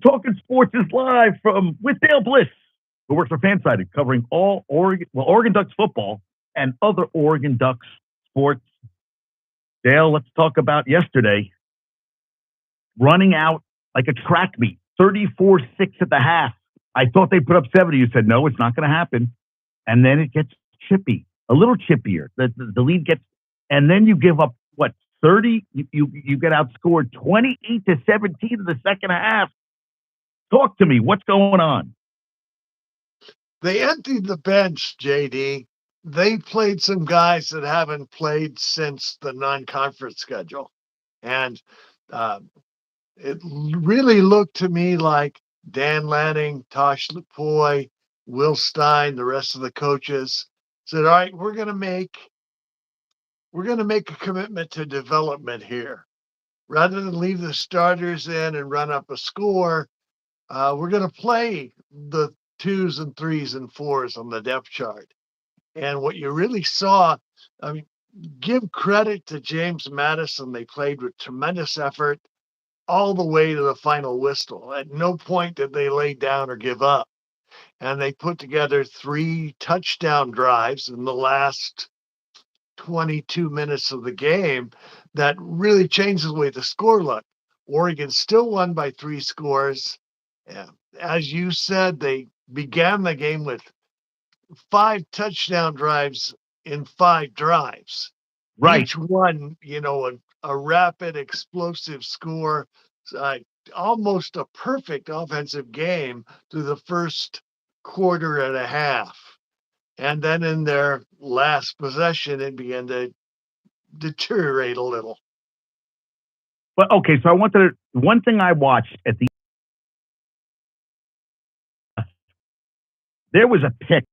Talkin Sports is live from with Dale Bliss, who works for Fansided, covering all Oregon Ducks football and other Oregon Ducks sports. Dale, let's talk about yesterday. Running out like a track meet, 34-6 at the half. I thought they put up 70. You said, no, it's not going to happen. And then it gets chippy, a little chippier. The lead gets, and then you give up, what, 30? You get outscored 28-17 in the second half. Talk to me. What's going on? They emptied the bench, JD. They played some guys that haven't played since the non-conference schedule. And it really looked to me like Dan Lanning, Tosh Lupoi, Will Stein, the rest of the coaches said, all right, we're going to make a commitment to development here. Rather than leave the starters in and run up a score, we're going to play the 2s and 3s and 4s on the depth chart. And what you really saw, I mean, give credit to James Madison. They played with tremendous effort all the way to the final whistle. At no point did they lay down or give up. And they put together 3 touchdown drives in the last 22 minutes of the game that really changed the way the score looked. Oregon still won by 3 scores. As you said, they began the game with 5 touchdown drives in 5 drives. Right. Each one, a rapid, explosive score, almost a perfect offensive game through the first quarter and a half. And then in their last possession, it began to deteriorate a little. But okay, so one thing I watched at the there was a pick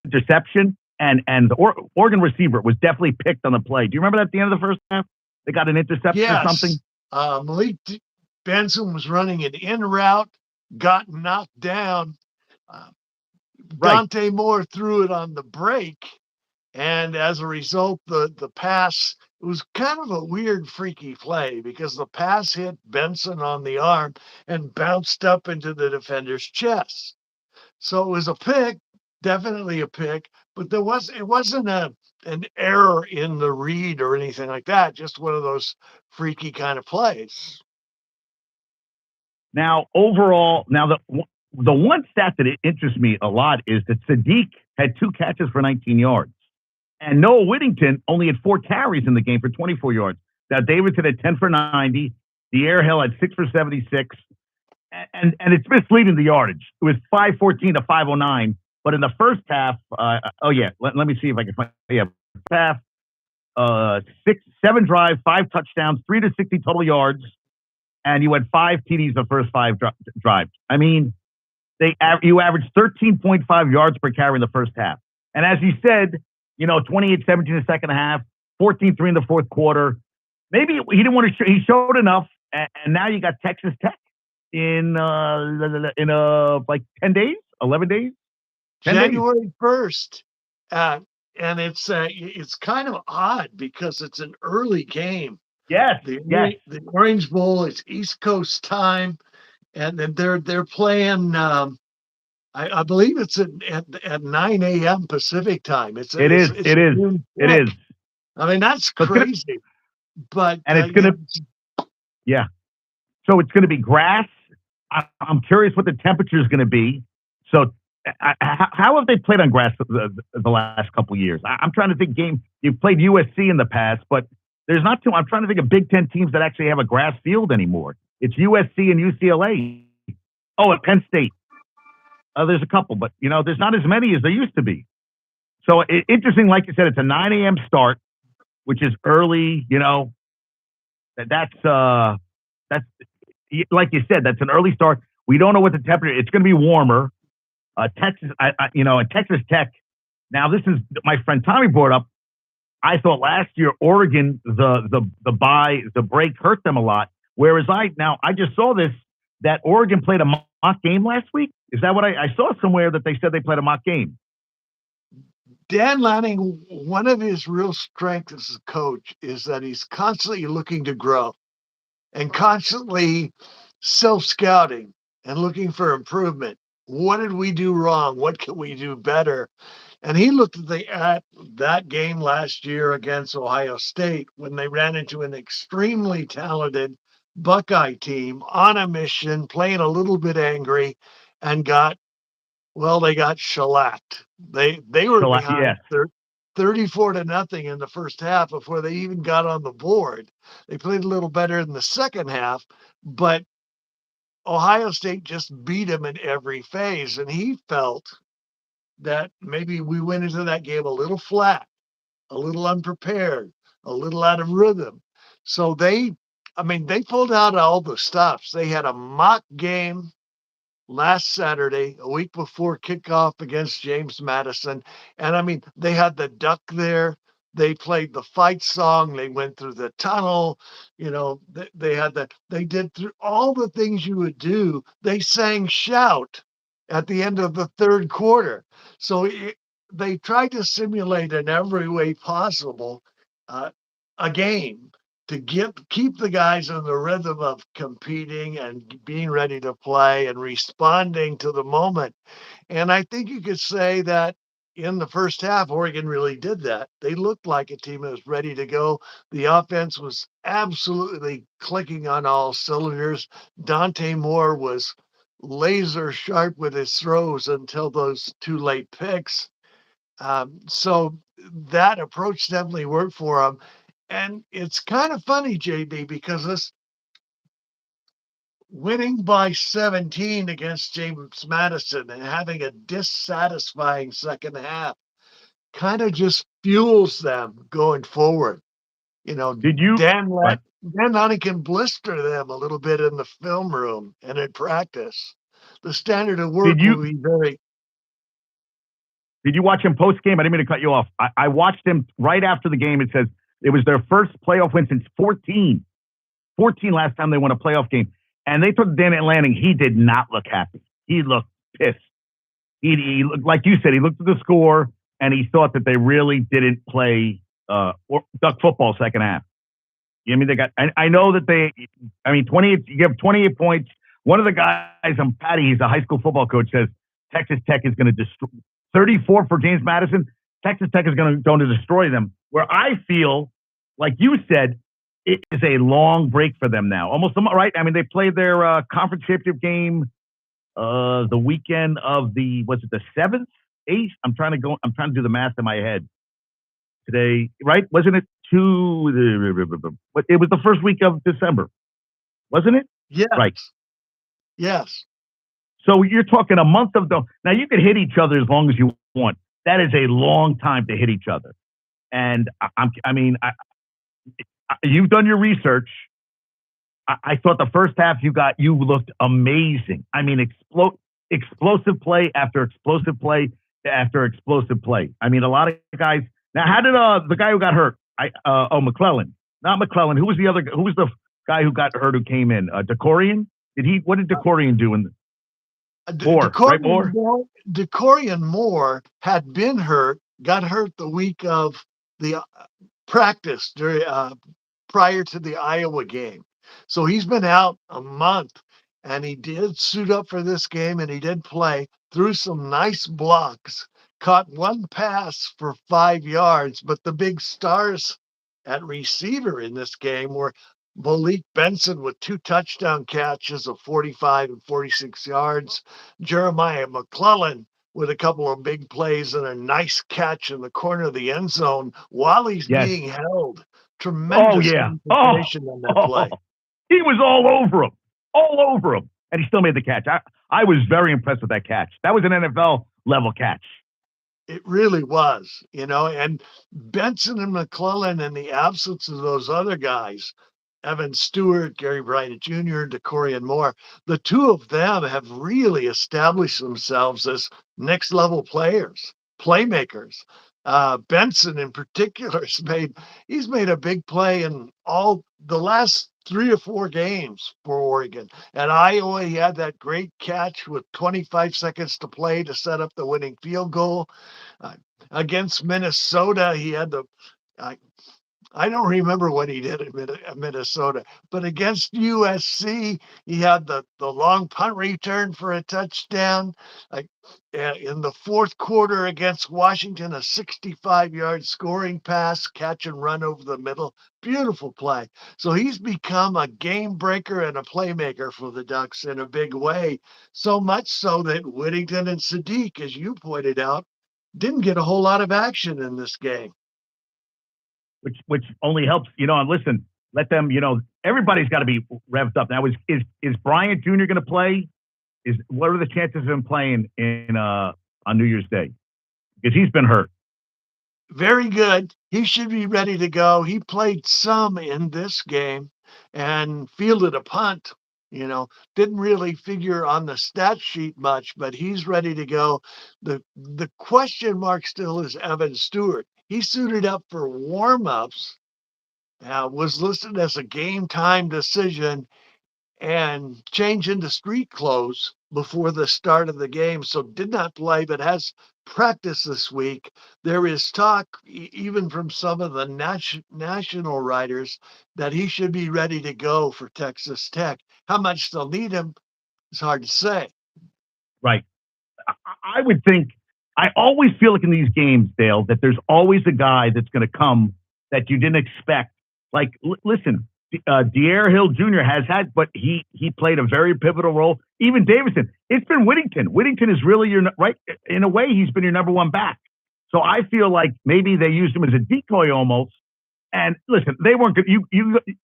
interception, and the Oregon receiver was definitely picked on the play. Do you remember that at the end of the first half? They got an interception or something? Malik Benson was running an in route, got knocked down. Dante Moore threw it on the break, and as a result, the pass, it was kind of a weird, freaky play because the pass hit Benson on the arm and bounced up into the defender's chest. So it was a pick, definitely a pick, but it wasn't an error in the read or anything like that, just one of those freaky kind of plays. Now, overall, the one stat that interests me a lot is that Sadiq had 2 catches for 19 yards. And Noah Whittington only had 4 carries in the game for 24 yards. Now, Davidson had 10 for 90. Hill had 6 for 76. And it's misleading the yardage. It was 514 to 509. But in the first half, let me see if I can find. Yeah, half, 7 drives, 5 touchdowns, 3 to 60 total yards, and you had 5 TDs the first 5 drives. I mean, you averaged 13.5 yards per carry in the first half. And as you said, 28-17 in the second half, 14-3 in the fourth quarter. Maybe he didn't want to. He showed enough, and now you got Texas Tech in like 10 days, 11 days. January 1st. And it's kind of odd because it's an early game. Yes. The Orange Bowl is East Coast time, and then they're playing. I believe it's at 9 a.m. Pacific time. It is. I mean, that's crazy. It's gonna. Yeah. So it's going to be grass. I'm curious what the temperature is going to be. So. How have they played on grass the last couple of years? I'm trying to think you've played USC in the past, but there's not too. I'm trying to think of Big Ten teams that actually have a grass field anymore. It's USC and UCLA. Oh, at Penn State. There's a couple, but there's not as many as there used to be. So interesting, like you said, it's a 9 a.m. start, which is early. That's like you said, that's an early start. We don't know what the temperature. It's going to be warmer. Texas, and Texas Tech. Now, this is my friend Tommy brought up. I thought last year Oregon, the break hurt them a lot. Whereas I just saw that Oregon played a mock game last week. Is that what I saw somewhere that they said they played a mock game? Dan Lanning, one of his real strengths as a coach is that he's constantly looking to grow and constantly self-scouting. and looking for improvement. What did we do wrong? What can we do better? And he looked at that game last year against Ohio State when they ran into an extremely talented Buckeye team on a mission, playing a little bit angry, and they got shellacked. They were behind Yes. 34 to nothing in the first half before they even got on the board. They played a little better in the second half, but Ohio State just beat him in every phase, and he felt that maybe we went into that game a little flat, a little unprepared, a little out of rhythm. So they pulled out all the stops. They had a mock game last Saturday, a week before kickoff against James Madison. And they had the duck there. They played the fight song. They went through the tunnel. They had that. They did through all the things you would do. They sang shout at the end of the third quarter. So they tried to simulate in every way possible uh, a game to keep the guys in the rhythm of competing and being ready to play and responding to the moment. And I think you could say that in the first half, Oregon really did that. They looked like a team that was ready to go. The offense was absolutely clicking on all cylinders. Dante Moore was laser sharp with his throws until those two late picks. So that approach definitely worked for him. And it's kind of funny, JD, because this winning by 17 against James Madison and having a dissatisfying second half kind of just fuels them going forward. Did you? Dan Right. Huntington blister them a little bit in the film room and in practice. The standard of work will be very. Did you watch him post game? I didn't mean to cut you off. I watched him right after the game. It says it was their first playoff win since 14. 14 last time they won a playoff game. And they took Dan at Lanning. He did not look happy. He looked pissed. He looked, like you said, he looked at the score and he thought that they really didn't play duck football second half. You know, I mean, they got, I know that 28, you give 28 points. One of the guys, Patty, he's a high school football coach, says Texas Tech is going to destroy 34 for James Madison. Texas Tech is going to destroy them. Where I feel, like you said, it is a long break for them now. Almost, right? I mean, they played their conference championship game the weekend of the 7th, 8th? I'm trying to do the math in my head today, right? Wasn't it it was the first week of December, wasn't it? Yes. Right. Yes. So you're talking a month of now you can hit each other as long as you want. That is a long time to hit each other. And you've done your research. I thought the first half you looked amazing. I mean, explosive play after explosive play after explosive play. I mean, a lot of guys. Now, how did the guy who got hurt? McClellan, not McClellan. Who was the guy who got hurt who came in? Decorian? What did Decorian do in Decorian Moore had been hurt, got hurt the week of the practice prior to the Iowa game. So he's been out a month, and he did suit up for this game, and he did play through some nice blocks, caught one pass for 5 yards, but the big stars at receiver in this game were Malik Benson with 2 touchdown catches of 45 and 46 yards, Jeremiah McClellan with a couple of big plays and a nice catch in the corner of the end zone while he's being held. Tremendous concentration on that play. He was all over him, and he still made the catch. I was very impressed with that catch. That was an NFL level catch. It really was, and Benson and McClellan, in the absence of those other guys, Evan Stewart, Gary Bryant Jr., Decorian Moore, the two of them have really established themselves as next level players, playmakers. Benson in particular he's made a big play in all the last 3 or 4 games for Oregon. At Iowa, he had that great catch with 25 seconds to play to set up the winning field goal. Against Minnesota, he had I don't remember what he did at Minnesota, but against USC, he had the long punt return for a touchdown. Like in the fourth quarter against Washington, a 65-yard scoring pass, catch and run over the middle. Beautiful play. So he's become a game breaker and a playmaker for the Ducks in a big way. So much so that Whittington and Sadiq, as you pointed out, didn't get a whole lot of action in this game. Which only helps, and listen, let them, everybody's got to be revved up. Now, is Bryant Jr. going to play? What are the chances of him playing on New Year's Day? Because he's been hurt. Very good. He should be ready to go. He played some in this game and fielded a punt. Didn't really figure on the stat sheet much, but he's ready to go. The question mark still is Evan Stewart. He suited up for warm-ups, was listed as a game time decision, and changed into street clothes before the start of the game, so did not play, but has practice this week. There is talk, even from some of the national writers, that he should be ready to go for Texas Tech. How much they'll need him is hard to say. Right. I would think, I always feel like in these games, Dale, that there's always a guy that's going to come that you didn't expect. Like, listen, De'Aaron Hill Jr. has had, but he played a very pivotal role. Even Davison. It's been Whittington. Whittington is really right. In a way, he's been your number one back. So I feel like maybe they used him as a decoy almost. And listen, they weren't good.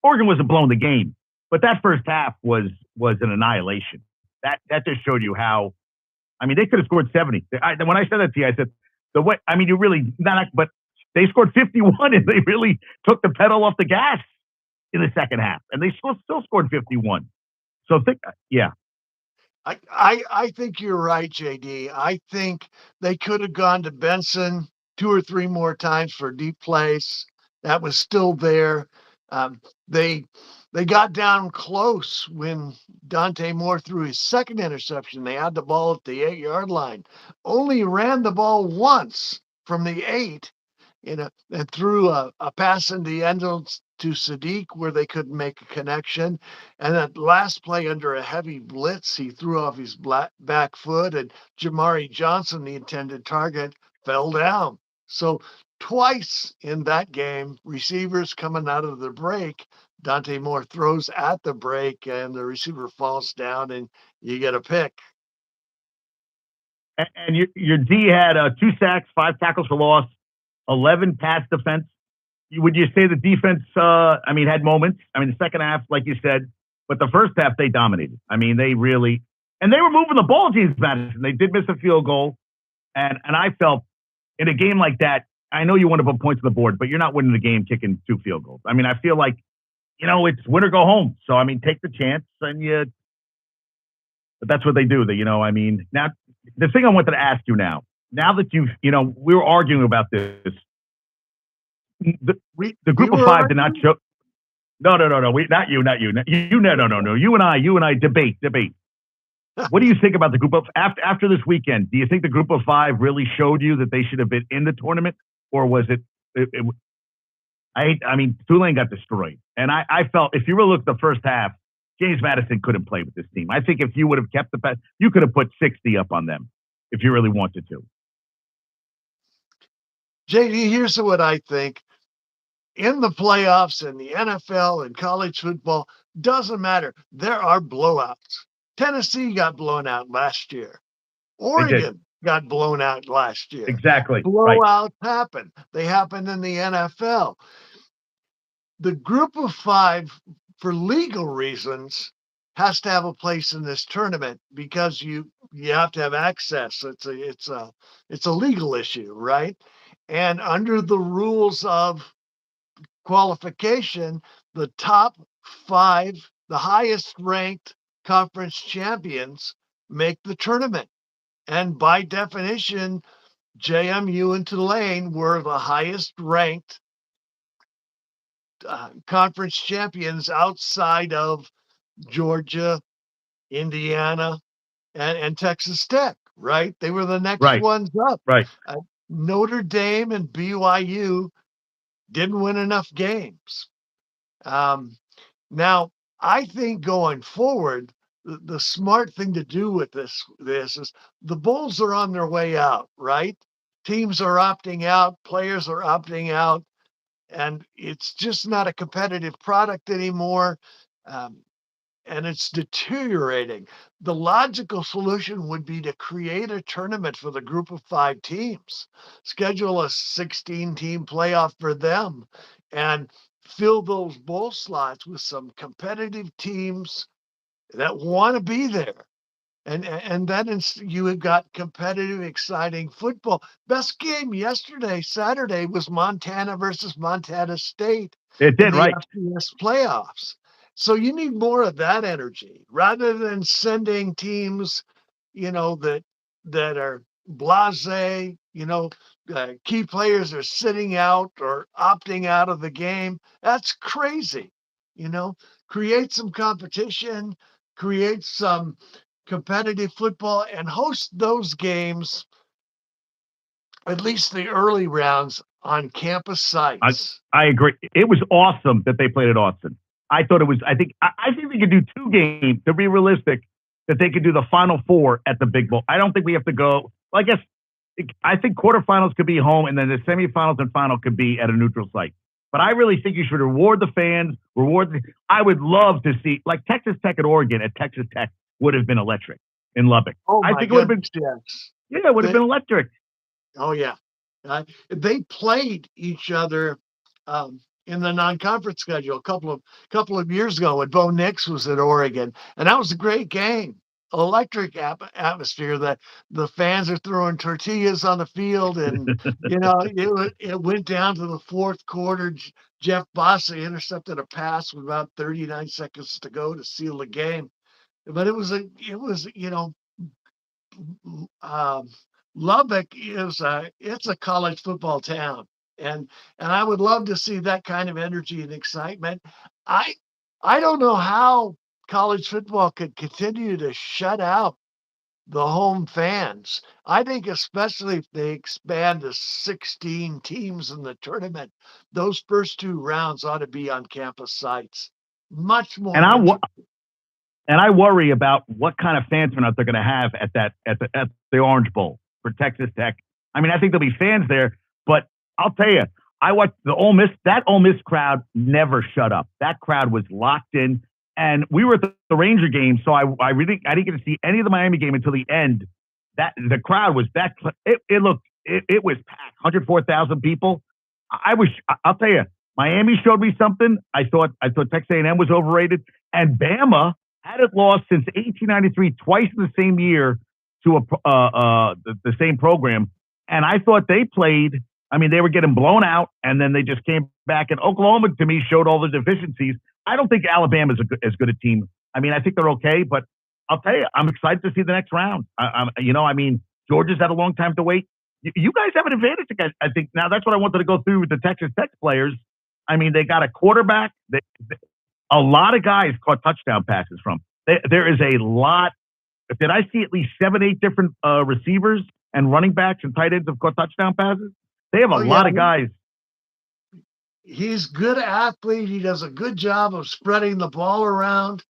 Oregon wasn't blowing the game, but that first half was an annihilation. That just showed you how. I mean, they could have scored 70. When I said that to you, I said, you really not, but they scored 51 and they really took the pedal off the gas in the second half, and they still scored 51. So yeah. I think you're right, JD. I think they could have gone to Benson 2 or 3 more times for deep plays. That was still there. They got down close when Dante Moore threw his second interception. They had the ball at the 8-yard line. Only ran the ball once from the 8, and threw a pass in the end zone to Sadiq where they couldn't make a connection. And that last play under a heavy blitz, he threw off his back foot, and Jamari Johnson, the intended target, fell down. So twice in that game, receivers coming out of the break, Dante Moore throws at the break and the receiver falls down and you get a pick. And your D had 2 sacks, 5 tackles for loss, 11 pass defense. Would you say the defense, had moments? The second half, like you said, but the first half they dominated. They really, and they were moving the ball, James Madison. They did miss a field goal. And I felt in a game like that, I know you want to put points on the board, but you're not winning the game kicking 2 field goals. I feel like, it's win or go home. So, take the chance but that's what they do. Now the thing I wanted to ask you now that we were arguing about this, the group of 5 did not show. No. Not you. No. You and I debate. What do you think about the group of after this weekend? Do you think the group of 5 really showed you that they should have been in the tournament, or was it Tulane got destroyed, and I felt if you really look at the first half, James Madison couldn't play with this team. I think if you would have kept the pass, you could have put 60 up on them if you really wanted to. JD, here's what I think. In the playoffs, in the NFL, and college football, doesn't matter. There are blowouts. Tennessee got blown out last year. Oregon got blown out last year. Exactly. Blowouts happen. They happen in the NFL. The group of 5, for legal reasons, has to have a place in this tournament because you have to have access. It's a legal issue, right? And under the rules of qualification, the top 5, the highest ranked conference champions, make the tournament. And by definition, JMU and Tulane were the highest ranked conference champions outside of Georgia, Indiana, and Texas Tech, right? They were the next ones up. Right. Notre Dame and BYU didn't win enough games. Now, I think going forward, the smart thing to do with this is the Bulls are on their way out, right? Teams are opting out, players are opting out, and it's just not a competitive product anymore. Um, and it's deteriorating. The logical solution would be to create a tournament for the group of 5 teams, schedule a 16-team playoff for them, and fill those bowl slots with some competitive teams that want to be there. And then you have got competitive, exciting football. Best game yesterday, Saturday, was Montana versus Montana State It in did, the right? FCS playoffs. So you need more of that energy rather than sending teams, that are blasé. Key players are sitting out or opting out of the game. That's crazy. Create some competition, create some competitive football, and host those games, at least the early rounds, on campus sites. I agree. It was awesome that they played at Austin. I thought it was. I think they could do 2 games to be realistic. That they could do the Final Four at the Big Bowl. I don't think we have to go. Well, I think quarterfinals could be home, and then the semifinals and final could be at a neutral site. But I really think you should reward the fans. I would love to see like Texas Tech at Oregon at Texas Tech would have been electric in Lubbock. Oh, I think it would have been. Yes. Yeah, it would have been electric. Oh yeah, they played each other in the non-conference schedule a couple of years ago when Bo Nix was at Oregon, and that was a great game. Electric atmosphere. The fans are throwing tortillas on the field, and it went down to the fourth quarter. Jeff Bosse intercepted a pass with about 39 seconds to go to seal the game, but it was Lubbock it's a college football town, and I would love to see that kind of energy and excitement. I I don't know how college football could continue to shut out the home fans. I think especially if they expand to 16 teams in the tournament, those first 2 rounds ought to be on campus sites. Much more And interesting. I worry about what kind of fan turnout they're going to have at the Orange Bowl for Texas Tech. I mean, I think there'll be fans there, but I'll tell you, I watched the Ole Miss. That Ole Miss crowd never shut up. That crowd was locked in, and we were at the Ranger game, so I didn't get to see any of the Miami game until the end. That the crowd was that it was packed, 104,000 people. I'll tell you, Miami showed me something. I thought Texas A&M was overrated, and Bama hadn't lost since 1893, twice in the same year to the same program. And I thought they played. I mean, they were getting blown out, and then they just came back. And Oklahoma, to me, showed all the deficiencies. I don't think Alabama's as good a team. I mean, I think they're okay, but I'll tell you, I'm excited to see the next round. I mean, Georgia's had a long time to wait. You guys have an advantage, I think. Now, that's what I wanted to go through with the Texas Tech players. I mean, they got a quarterback. A lot of guys caught touchdown passes from. There is a lot. Did I see at least 7, 8 different receivers and running backs and tight ends have caught touchdown passes? They have a lot of guys. He's a good athlete. He does a good job of spreading the ball around.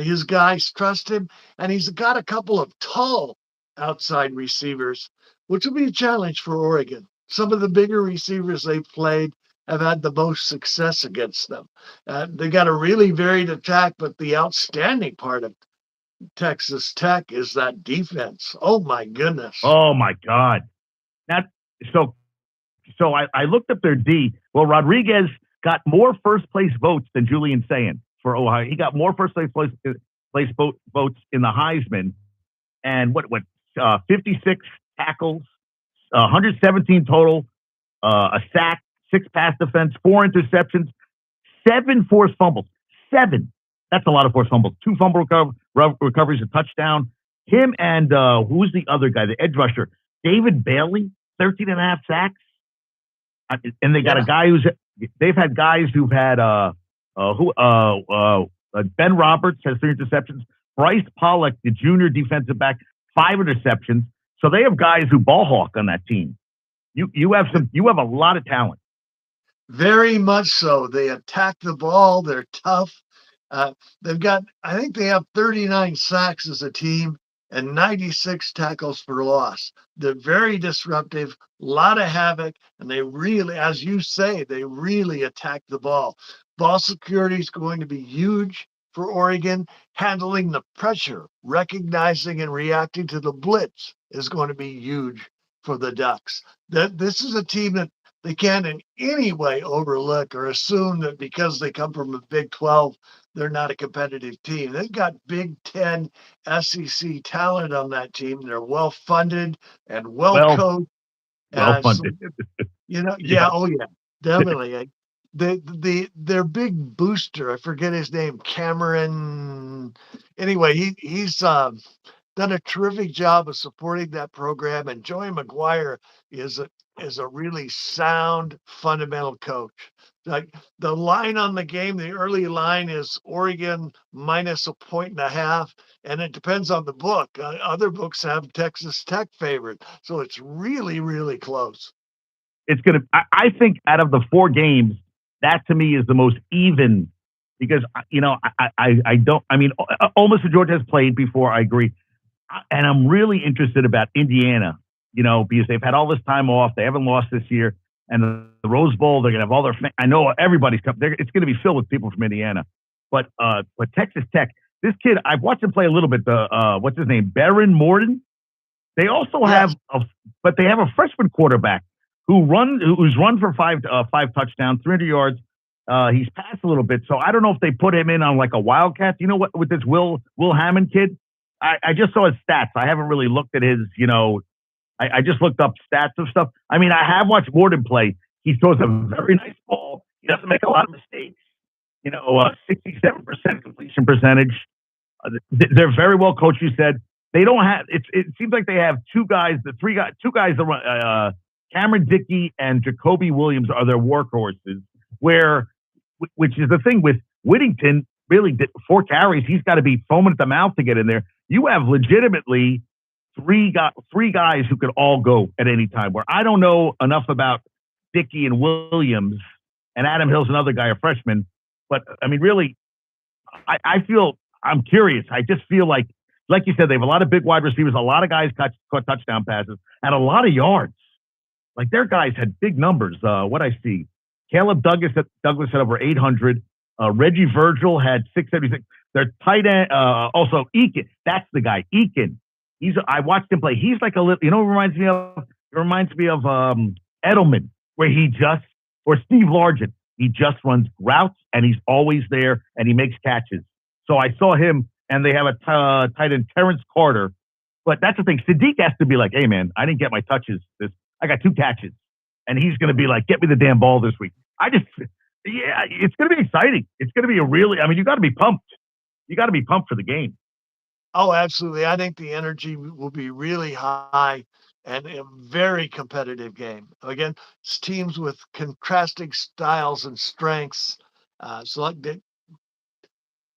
His guys trust him. And he's got a couple of tall outside receivers, which will be a challenge for Oregon. Some of the bigger receivers they've played have had the most success against them. They got a really varied attack, but the outstanding part of Texas Tech is that defense. Oh, my goodness. Oh, my God. So I looked up their D. Well, Rodriguez got more first-place votes than Julian Sayin for Ohio. He got more first-place votes in the Heisman. And 56 tackles, 117 total, a sack, 6 pass defense, 4 interceptions, 7 forced fumbles. 7. That's a lot of forced fumbles. 2 fumble recoveries, a touchdown. Him and who's the other guy, the edge rusher, David Bailey, 13.5 sacks. And they got a guy they've had guys who've had Ben Roberts has 3 interceptions. Bryce Pollock, the junior defensive back, 5 interceptions. So they have guys who ball hawk on that team. You have a lot of talent. Very much so. They attack the ball. They're tough. Uh, I think they have 39 sacks as a team and 96 tackles for loss. They're very disruptive, a lot of havoc, and they really, as you say, they really attack the ball. Ball security is going to be huge for Oregon. Handling the pressure, recognizing and reacting to the blitz is going to be huge for the Ducks. This is a team that they can't in any way overlook or assume that because they come from a Big 12, they're not a competitive team. They've got Big 10 SEC talent on that team. They're well funded and well Well, coached. well So, funded. yeah, Yeah. oh yeah, definitely. Their big booster, I forget his name, Cameron. Anyway, he's done a terrific job of supporting that program, and Joey McGuire is a really sound fundamental coach. Like the line on the game, the early line is Oregon minus a point and a half, and it depends on the book. Other books have Texas Tech favored, so it's really, really close. It's gonna. I think out of the 4 games, that to me is the most even because I don't. I mean, almost Georgia has played before. I agree, and I'm really interested about Indiana. Because they've had all this time off, they haven't lost this year, and the Rose Bowl, they're gonna have all their. I know everybody's coming. It's gonna be filled with people from Indiana, but Texas Tech. This kid, I've watched him play a little bit. The what's his name, Baron Morton. They also Yes. but they have a freshman quarterback who's run for five touchdowns, 300 yards. He's passed a little bit, so I don't know if they put him in on like a wildcat. You know what? With this Will Hammond kid, I just saw his stats. I haven't really looked at his. I just looked up stats of stuff. I mean, I have watched Morton play. He throws a very nice ball. He doesn't make a lot of mistakes. 67% completion percentage. They're very well coached. You said they don't have. It seems like they have two guys. Two guys that run. Cameron Dickey and Jacoby Williams are their workhorses. Which is the thing with Whittington. Really, 4 carries. He's got to be foaming at the mouth to get in there. You have legitimately three guys who could all go at any time. Where I don't know enough about Dickey and Williams, and Adam Hill's another guy, a freshman. But I mean, really, I'm curious. I just feel like you said, they have a lot of big wide receivers, a lot of guys caught touchdown passes, and a lot of yards. Like their guys had big numbers. What I see, Caleb Douglas had over 800. Reggie Virgil had 676. Their tight end, also Eakin. That's the guy, Eakin. I watched him play. He's like a little. It reminds me of. It reminds me of Edelman, where or Steve Largent. He just runs routes and he's always there and he makes catches. So I saw him, and they have a tight end, Terrence Carter. But that's the thing. Sadiq has to be like, hey, man, I didn't get my touches. I got 2 catches. And he's going to be like, get me the damn ball this week. It's going to be exciting. It's going to be you got to be pumped. You got to be pumped for the game. Oh, absolutely. I think the energy will be really high and a very competitive game. Again, it's teams with contrasting styles and strengths. So like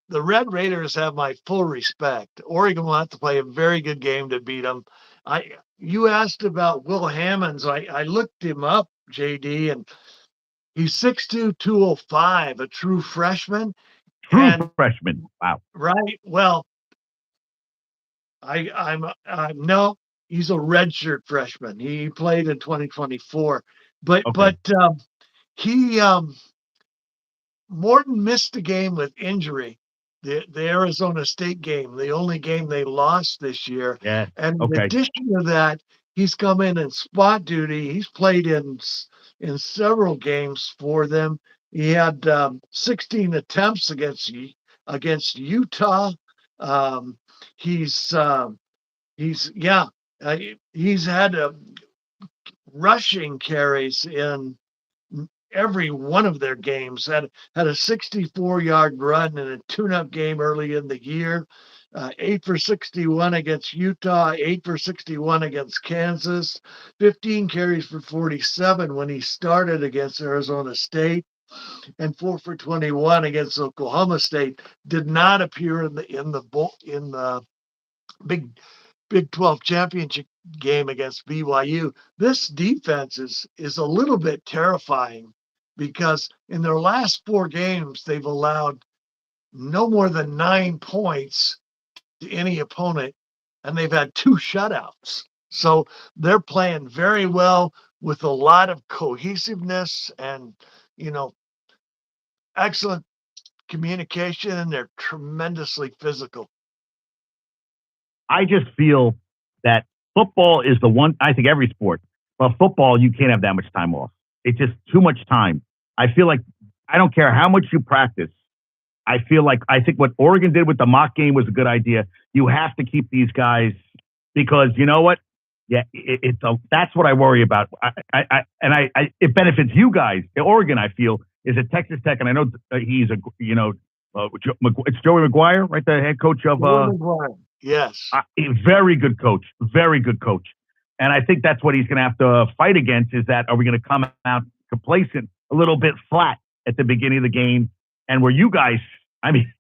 the Red Raiders have my full respect. Oregon will have to play a very good game to beat them. You asked about Will Hammonds. I looked him up, JD, and he's 6'2", 205, a true freshman. Freshman. Wow. Right. Well, no, he's a redshirt freshman. He played in 2024, but Okay. he Morton missed a game with injury. The Arizona State game, the only game they lost this year. Yeah. And in Okay. addition to that, he's come in spot duty. He's played in several games for them. He had 16 attempts against Utah. He's had rushing carries in every one of their games. Had a 64-yard run in a tune-up game early in the year. 8 for 61 against Utah, 8 for 61 against Kansas, 15 carries for 47 when he started against Arizona State, and 4 for 21 against Oklahoma State. Did not appear in the Big 12 championship game against BYU. This defense is a little bit terrifying. because in their last 4 games, they've allowed no more than 9 points to any opponent, and they've had 2 shutouts. So they're playing very well with a lot of cohesiveness and, you know, excellent communication, and they're tremendously physical. I just feel that football is the one, I think every sport, but football, you can't have that much time off. It's just too much time. I feel like I don't care how much you practice. I think what Oregon did with the mock game was a good idea. You have to keep these guys because you know what? Yeah, that's what I worry about. It benefits you guys. Oregon, I feel, is at Texas Tech, and I know he's it's Joey McGuire, right? The head coach of yes, a very good coach, very good coach. And I think that's what he's going to have to fight against. Is that are we going to come out complacent, a little bit flat at the beginning of the game? And where you guys, I mean,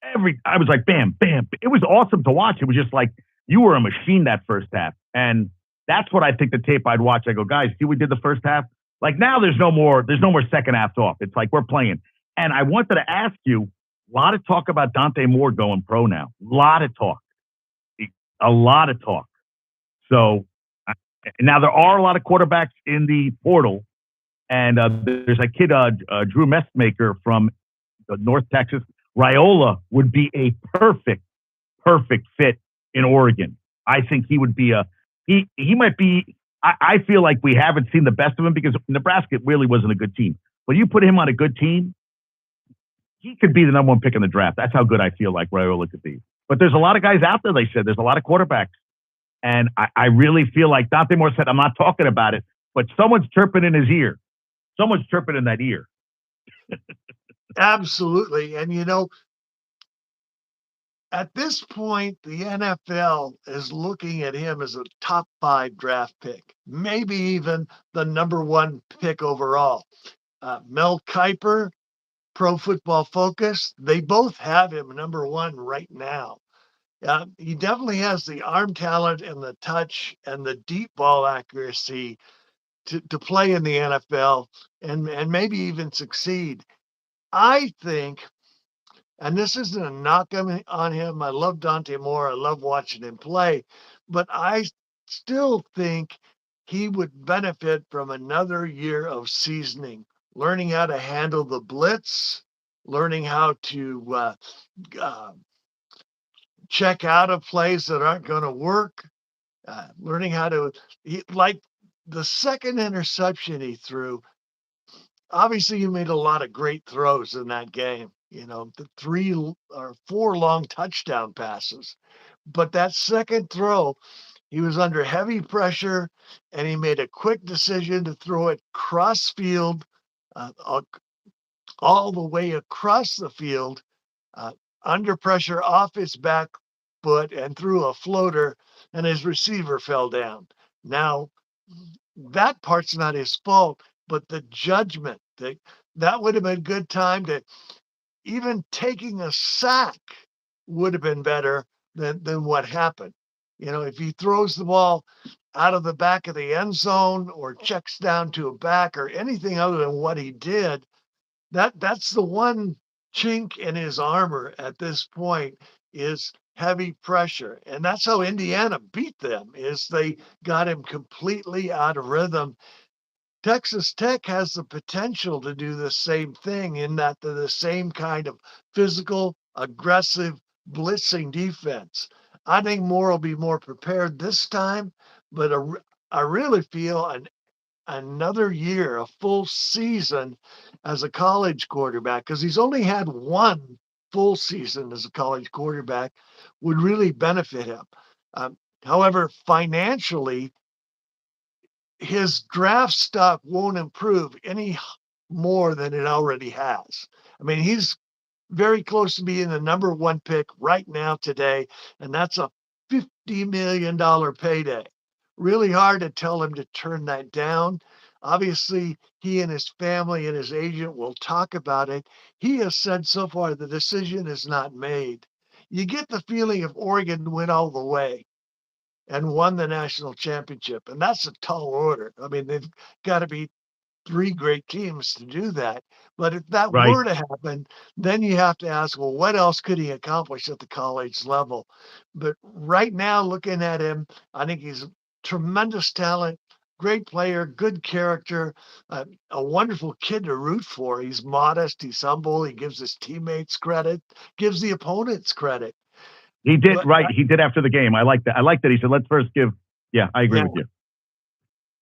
I was like, bam, bam. It was awesome to watch. It was just like you were a machine that first half. And that's what I think the tape I'd watch. I go, guys, see what we did the first half? Like now there's no more second half off. It's like we're playing. And I wanted to ask you, a lot of talk about Dante Moore going pro now. A lot of talk. So now there are a lot of quarterbacks in the portal. And there's a kid, Drew Messmaker from North Texas. Raiola would be a perfect fit in Oregon. I think he would be he might be, I feel like we haven't seen the best of him because Nebraska really wasn't a good team. But you put him on a good team, he could be the number 1 pick in the draft. That's how good I feel like Raiola could be. But there's a lot of guys out there, they said. There's a lot of quarterbacks. And I really feel like Dante Moore said, I'm not talking about it, but someone's chirping in his ear. Someone's chirping in that ear. Absolutely. And, at this point, the NFL is looking at him as a top 5 draft pick, maybe even the number 1 pick overall. Mel Kiper, Pro Football Focus, they both have him number 1 right now. He definitely has the arm talent and the touch and the deep ball accuracy to play in the NFL and maybe even succeed. I think, and this isn't a knock on him. I love Dante Moore. I love watching him play, but I still think he would benefit from another year of seasoning, learning how to handle the blitz, learning how to check out of plays that aren't going to work, learning how to, like the second interception he threw. Obviously, he made a lot of great throws in that game. The 3 or 4 long touchdown passes. But that second throw, he was under heavy pressure and he made a quick decision to throw it cross field, all the way across the field, under pressure off his back foot and threw a floater, and his receiver fell down. Now, that part's not his fault, but the judgment that would have been a good time to even taking a sack would have been better than what happened. If he throws the ball out of the back of the end zone or checks down to a back or anything other than what he did, that's the one chink in his armor at this point is heavy pressure. And that's how Indiana beat them, is they got him completely out of rhythm. Texas Tech has the potential to do the same thing in that they're the same kind of physical, aggressive, blitzing defense. I think Moore will be more prepared this time, but I really feel another year, a full season as a college quarterback, because he's only had 1 full season as a college quarterback, would really benefit him. However, financially, his draft stock won't improve any more than it already has. I mean, he's very close to being the number 1 pick right now today, and that's a $50 million payday. Really hard to tell him to turn that down. Obviously, he and his family and his agent will talk about it. He has said so far the decision is not made. You get the feeling if Oregon went all the way and won the national championship, and that's a tall order. I mean, they've got to be three great teams to do that. But if that Right. were to happen, then you have to ask, well, what else could he accomplish at the college level? But right now, looking at him, I think he's a tremendous talent, great player, good character, a wonderful kid to root for. He's modest, he's humble, he gives his teammates credit, gives the opponents credit. He did, But right. He did after the game. I like that. I like that. He said, let's first give. Yeah, I agree yeah, with you.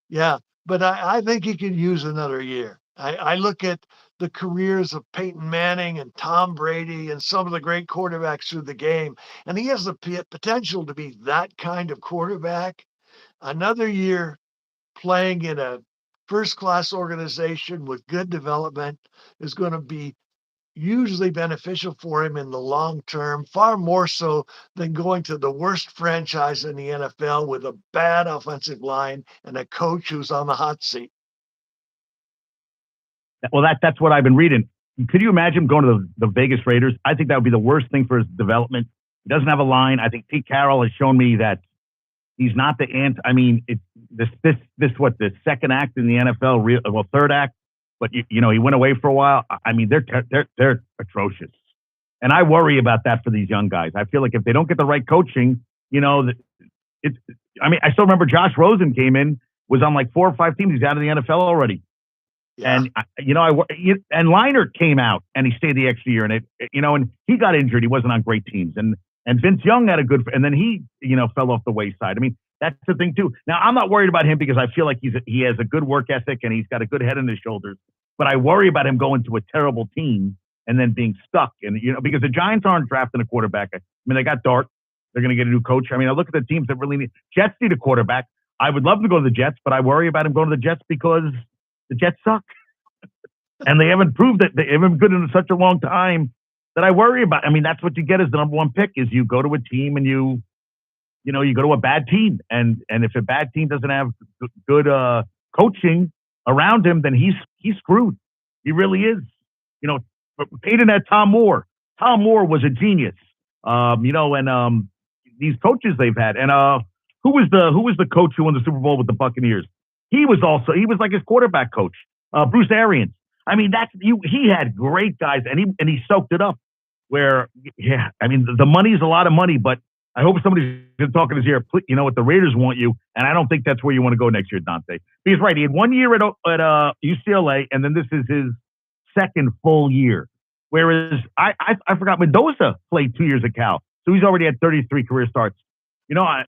yeah. But I think he could use another year. I look at the careers of Peyton Manning and Tom Brady and some of the great quarterbacks through the game, and he has the potential to be that kind of quarterback. Another year playing in a first class organization with good development is going to be hugely beneficial for him in the long term, far more so than going to the worst franchise in the NFL with a bad offensive line and a coach who's on the hot seat. Well, that's what I've been reading. Could you imagine going to the Vegas Raiders? I think that would be the worst thing for his development. He doesn't have a line. I think Pete Carroll has shown me that he's not the ant. I mean, the second act in the NFL, third act. But you know, he went away for a while. I mean, they're atrocious, and I worry about that for these young guys. I feel like if they don't get the right coaching, you know, it's. I mean, I still remember Josh Rosen came in, was on like 4 or 5 teams. He's out of the NFL already. Yeah. And you know, and Leinart came out and he stayed the extra year, and and he got injured. He wasn't on great teams, and Vince Young had a good, and then he fell off the wayside. I mean, that's the thing too. Now I'm not worried about him because I feel like he has a good work ethic and he's got a good head on his shoulders. But I worry about him going to a terrible team and then being stuck. And because the Giants aren't drafting a quarterback. I mean, they got Dart. They're going to get a new coach. I mean, I look at the teams that really need. Jets need a quarterback. I would love to go to the Jets, but I worry about him going to the Jets because the Jets suck. And they haven't proved that they haven't been good in such a long time that I worry about. I mean, that's what you get as the number one pick is you go to a team and you go to a bad team. And if a bad team doesn't have good coaching around him, then he's screwed. He really is. Peyton had Tom Moore. Tom Moore was a genius. And these coaches they've had. And who was the coach who won the Super Bowl with the Buccaneers? He was like his quarterback coach, Bruce Arians. I mean, he had great guys, and he soaked it up. Where, yeah, I mean, the money's a lot of money, but I hope somebody's talking his ear. You know what? The Raiders want you, and I don't think that's where you want to go next year, Dante. He's right. He had 1 year at UCLA, and then this is his second full year. Whereas I forgot Mendoza played 2 years at Cal, so he's already had 33 career starts. I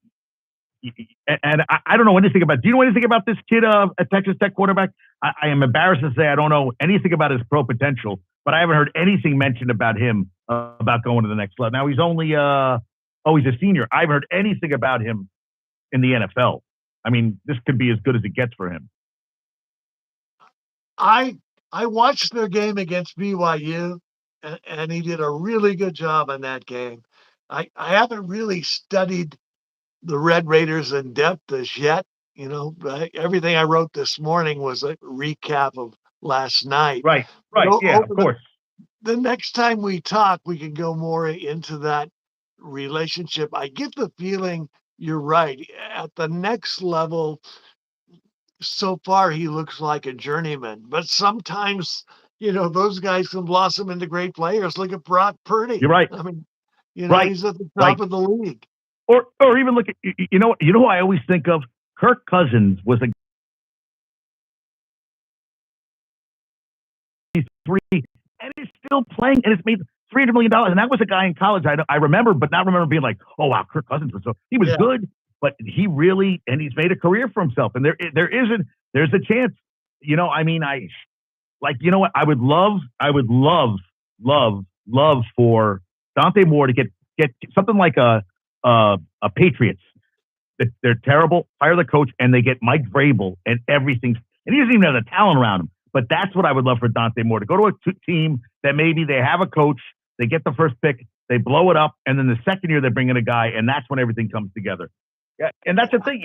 don't know anything about. Do you know anything about this kid, a Texas Tech quarterback? I am embarrassed to say I don't know anything about his pro potential, but I haven't heard anything mentioned about him about going to the next level. Now he's only he's a senior. I haven't heard anything about him in the NFL. I mean, this could be as good as it gets for him. I watched their game against BYU, and he did a really good job in that game. I haven't really studied the Red Raiders in depth as yet. Everything I wrote this morning was a recap of last night. Right. Yeah, of course. The next time we talk, we can go more into that relationship. I get the feeling you're right. At the next level, so far he looks like a journeyman, but sometimes, those guys can blossom into great players. Look at Brock Purdy. You're right. I mean, right. He's at the top of the league. Or even look at, who I always think of? Kirk Cousins was a three and is still playing and it's made $300 million. And that was a guy in college I remember, but not remember being like, oh wow, Kirk Cousins was good, but he really, and he's made a career for himself. And there's a chance, I would love for Dante Moore to get something like a Patriots. They're terrible. Fire the coach, and they get Mike Vrabel, and everything. And he doesn't even have the talent around him. But that's what I would love for Dante Moore to go to a team that maybe they have a coach, they get the first pick, they blow it up, and then the second year they bring in a guy, and that's when everything comes together. Yeah, and that's the thing.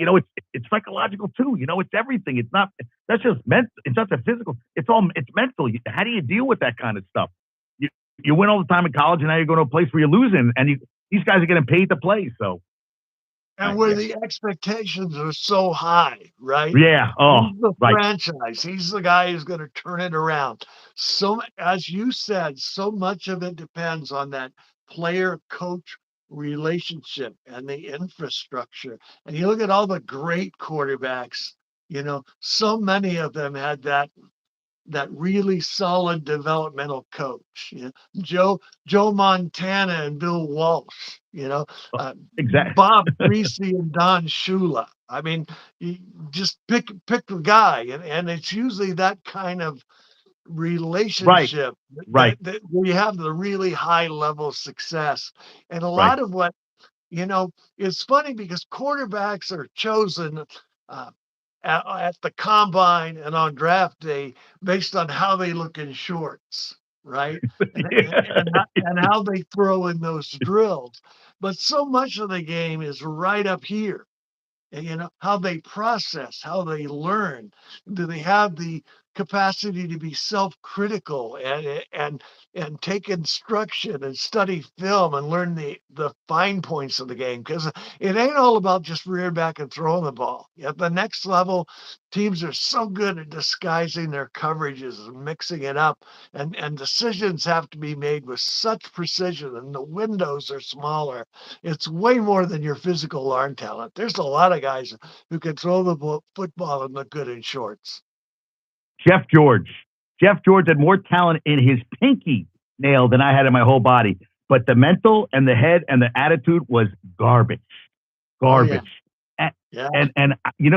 It's psychological too. It's everything. It's not. That's just mental. It's not the physical. It's mental. How do you deal with that kind of stuff? You win all the time in college, and now you're going to a place where you're losing, and these guys are getting paid to play. So. and where the expectations are so high, right? Yeah. Oh, He's the right. franchise. He's the guy who's going to turn it around. So, as you said, so much of it depends on that player coach relationship and the infrastructure. And you look at all the great quarterbacks, so many of them had that really solid developmental coach. Joe Montana and Bill Walsh. Uh, Exactly. Bob Greasy and Don Shula. I mean, you just pick the guy, and it's usually that kind of Right. relationship Right. that we have the really high level success. And a Right. lot of what it's funny because quarterbacks are chosen uh, at the combine and on draft day based on how they look in shorts, right? And how they throw in those drills. But so much of the game is right up here. And, how they process, how they learn. Do they have the capacity to be self-critical and take instruction and study film and learn the fine points of the game? Because it ain't all about just rearing back and throwing the ball. At the next level, teams are so good at disguising their coverages and mixing it up, and decisions have to be made with such precision, and the windows are smaller. It's way more than your physical arm talent. There's a lot of guys who can throw the football and look good in shorts. Jeff George. Jeff George had more talent in his pinky nail than I had in my whole body. But the mental and the head and the attitude was garbage. Garbage. Oh, yeah. And you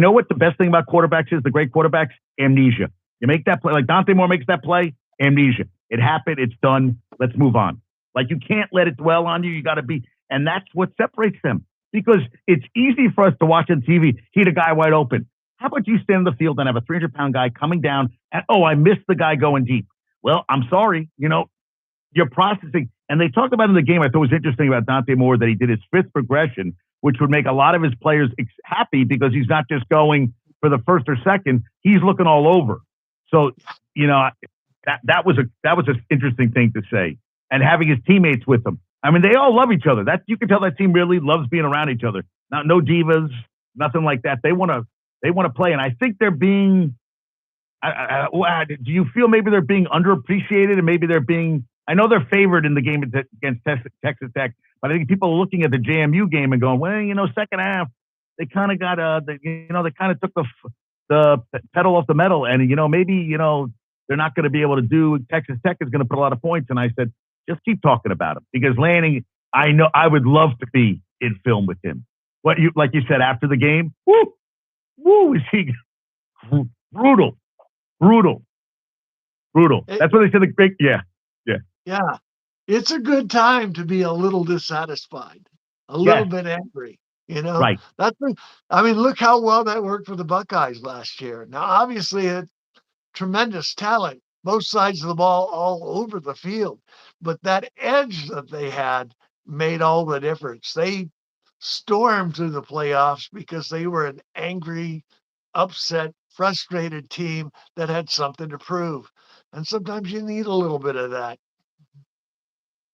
know what the best thing about quarterbacks is, the great quarterbacks? Amnesia. You make that play, like Dante Moore makes that play, amnesia. It happened, it's done, let's move on. Like you can't let it dwell on you. You got to be, and that's what separates them. Because it's easy for us to watch on TV, hit a guy wide open. How about you stand in the field and have a 300-pound guy coming down and, oh, I missed the guy going deep. Well, I'm sorry, you're processing. And they talked about in the game, I thought was interesting about Dante Moore that he did his fifth progression, which would make a lot of his players happy because he's not just going for the first or second, he's looking all over. So, that was an interesting thing to say. And having his teammates with him. I mean, they all love each other. You can tell that team really loves being around each other. No divas, nothing like that. They want to play, and I think they're being. Do you feel maybe they're being underappreciated, and maybe they're being? I know they're favored in the game against Texas Tech, but I think people are looking at the JMU game and going, well, second half they kind of got they kind of took the pedal off the metal, and maybe they're not going to be able to do. Texas Tech is going to put a lot of points, and I said, just keep talking about him because Lanning, I know I would love to be in film with him. Like you said after the game, woo, is he brutal. That's what they said. Yeah. It's a good time to be a little dissatisfied, a little bit angry. Right. Look how well that worked for the Buckeyes last year. Now, obviously, it's tremendous talent, both sides of the ball, all over the field. But that edge that they had made all the difference. They stormed through the playoffs because they were an angry, upset, frustrated team that had something to prove. And sometimes you need a little bit of that.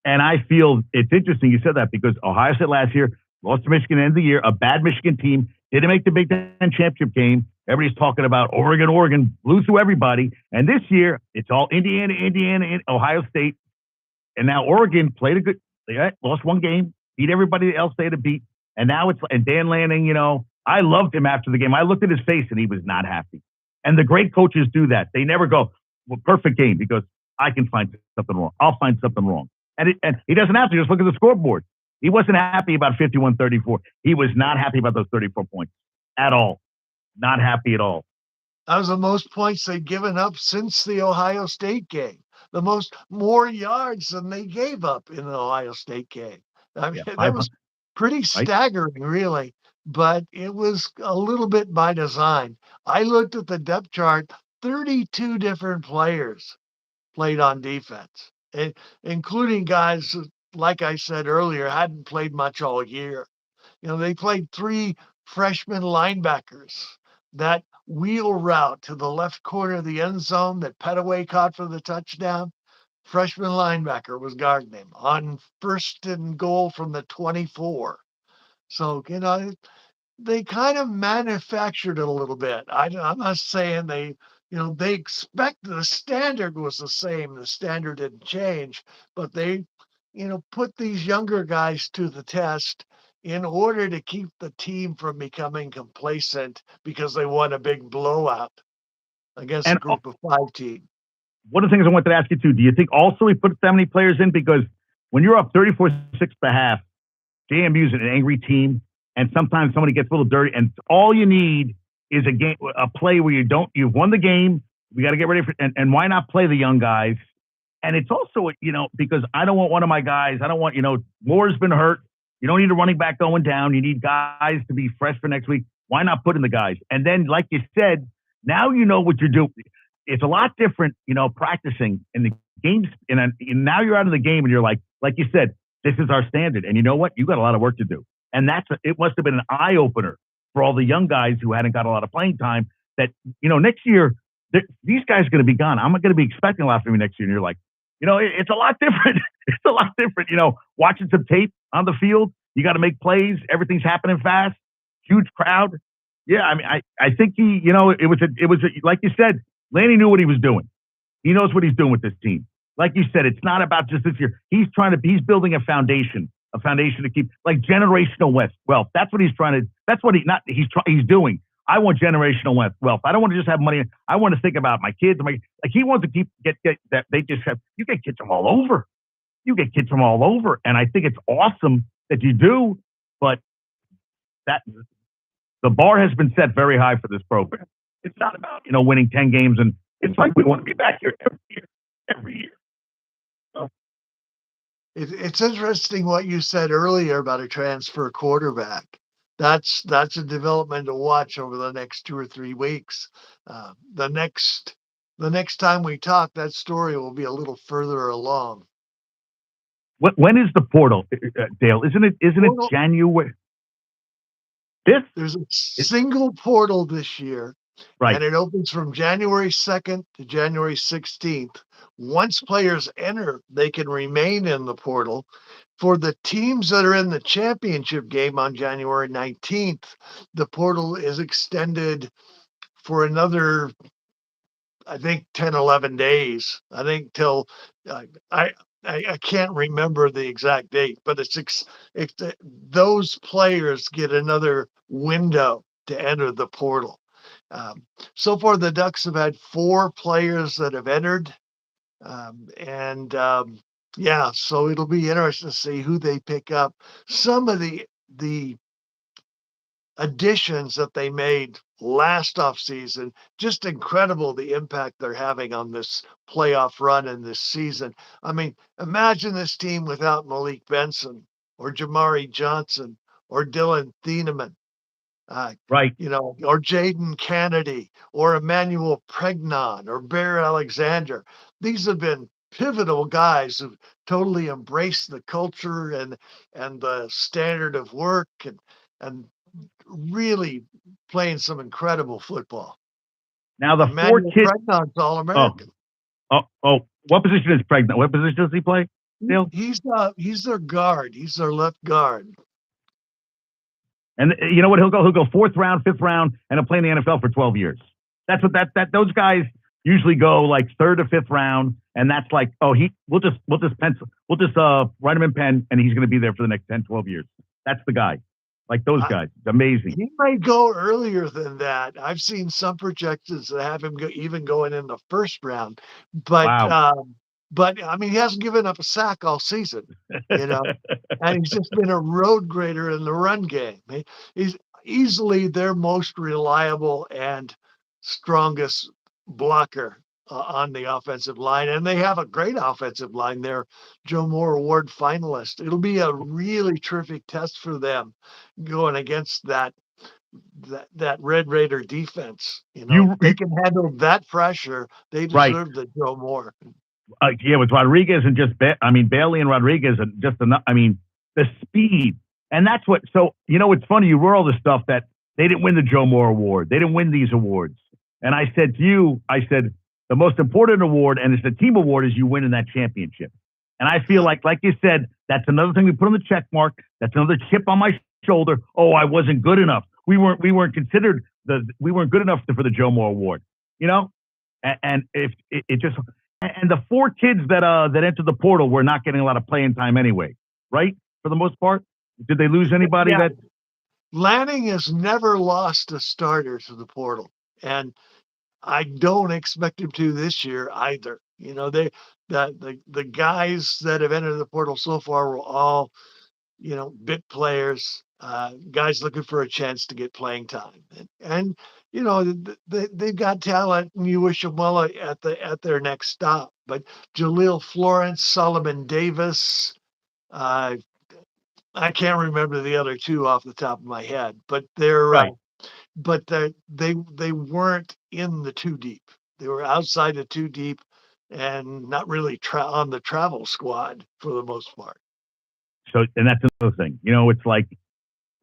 And I feel it's interesting you said that because Ohio State last year lost to Michigan end of the year, a bad Michigan team, didn't make the Big Ten championship game. Everybody's talking about Oregon blew through everybody. And this year, it's all Indiana, and Ohio State. And now Oregon played they lost one game, beat everybody else they had to beat. And now and Dan Lanning, I loved him after the game. I looked at his face and he was not happy. And the great coaches do that. They never go, well, perfect game because I can find something wrong. I'll find something wrong. And he doesn't have to just look at the scoreboard. He wasn't happy about 51-34. He was not happy about those 34 points at all. Not happy at all. That was the most points they'd given up since the Ohio State game. More yards than they gave up in the Ohio State game. I mean, that was pretty staggering, really. But it was a little bit by design. I looked at the depth chart. 32 different players played on defense, including guys, like I said earlier, hadn't played much all year. They played 3 freshman linebackers. That wheel route to the left corner of the end zone that Petaway caught for the touchdown, freshman linebacker was guarding him on 1st and goal from the 24. So, they kind of manufactured it a little bit. I'm not saying they expect the standard was the same. The standard didn't change, but they, put these younger guys to the test in order to keep the team from becoming complacent because they won a big blowout against a And group of 5 team. one of the things I wanted to ask you too, do you think also he put that many players in? Because when you're up 34-6 at the half, JMU is an angry team, and sometimes somebody gets a little dirty, and all you need is a play where you've won the game. We got to get ready for, and why not play the young guys? And it's also, because I don't want one of my guys. I don't want, Moore's been hurt. You don't need a running back going down. You need guys to be fresh for next week. Why not put in the guys? And then, like you said, now you know what you're doing. It's a lot different, practicing in the games. And now you're out of the game, and you're like you said, this is our standard. And you know what? You got a lot of work to do. And it must have been an eye opener for all the young guys who hadn't got a lot of playing time. That next year these guys are going to be gone. I'm not going to be expecting a lot from you next year. And you're like, it's a lot different. It's a lot different. Watching some tape on the field, you got to make plays. Everything's happening fast. Huge crowd. Yeah, I mean, I think he, it was like you said, Lanny knew what he was doing. He knows what he's doing with this team. Like you said, it's not about just this year. He's building a foundation to keep, like, generational wealth. That's what he's trying to. That's what he's doing. I want generational wealth. I don't want to just have money. I want to think about my kids. He wants to get that. They just have. You get kids from all over. And I think it's awesome that you do. But that the bar has been set very high for this program. It's not about winning 10 games, and it's like we want to be back here every year. So. It's interesting what you said earlier about a transfer quarterback. That's a development to watch over the next 2 or 3 weeks. The next time we talk, that story will be a little further along. When is the portal, Dale? Isn't it January? There's a single portal this year, right? And it opens from January 2nd to January 16th. Once players enter, they can remain in the portal. For the teams that are in the championship game on January 19th, the portal is extended for another, I think, 10, 11 days. I think till I can't remember the exact date, but those players get another window to enter the portal. So far, the Ducks have had 4 players that have entered. So it'll be interesting to see who they pick up. Some of the additions that they made last offseason, just incredible, the impact they're having on this playoff run in this season. I mean, imagine this team without Malik Benson or Jamari Johnson or Dylan Thieneman. Right. Or Jaden Kennedy or Emmanuel Pregnon or Bear Alexander. These have been pivotal guys who've totally embraced the culture and the standard of work and really playing some incredible football. Now the Emmanuel 4 kids. Pregnon's All-American. Oh! What position is Pregnon? What position does he play? Dale? He's their guard. He's their left guard. And you know what? He'll go 4th round, 5th round, and he'll play in the NFL for 12 years. That's what those guys usually go, like 3rd or 5th round, and that's like, we'll just write him in pen, and he's going to be there for the next 10, 12 years. That's the guy. Like those guys. It's amazing. He might go earlier than that. I've seen some projections that have him even going in the 1st round. But wow. But I mean, he hasn't given up a sack all season, and he's just been a road grader in the run game. He's easily their most reliable and strongest blocker on the offensive line, and they have a great offensive line. They're Joe Moore Award finalist. It'll be a really terrific test for them going against that Red Raider defense. They can handle that pressure. They deserve the Joe Moore. With Rodriguez and Bailey and Rodriguez and just enough. I mean, the speed, and that's what. So it's funny. You wrote all this stuff that they didn't win the Joe Moore Award. They didn't win these awards. And I said to you, the most important award, and it's the team award, is you win in that championship. And I feel like you said, that's another thing we put on the check mark. That's another chip on my shoulder. Oh, I wasn't good enough. We weren't considered we weren't good enough for the Joe Moore Award. And if it just and the 4 kids that entered the portal were not getting a lot of playing time anyway, right? For the most part, did they lose anybody that? Lanning has never lost a starter to the portal, and I don't expect him to this year either. The guys that have entered the portal so far were all, bit players, guys looking for a chance to get playing time, and they've got talent, and you wish them well at their next stop. But Jaleel Florence, Solomon Davis, I can't remember the other 2 off the top of my head, but they're Right. But they weren't in the 2 deep. They were outside the 2 deep and not really on the travel squad for the most part. So, and that's another thing. It's like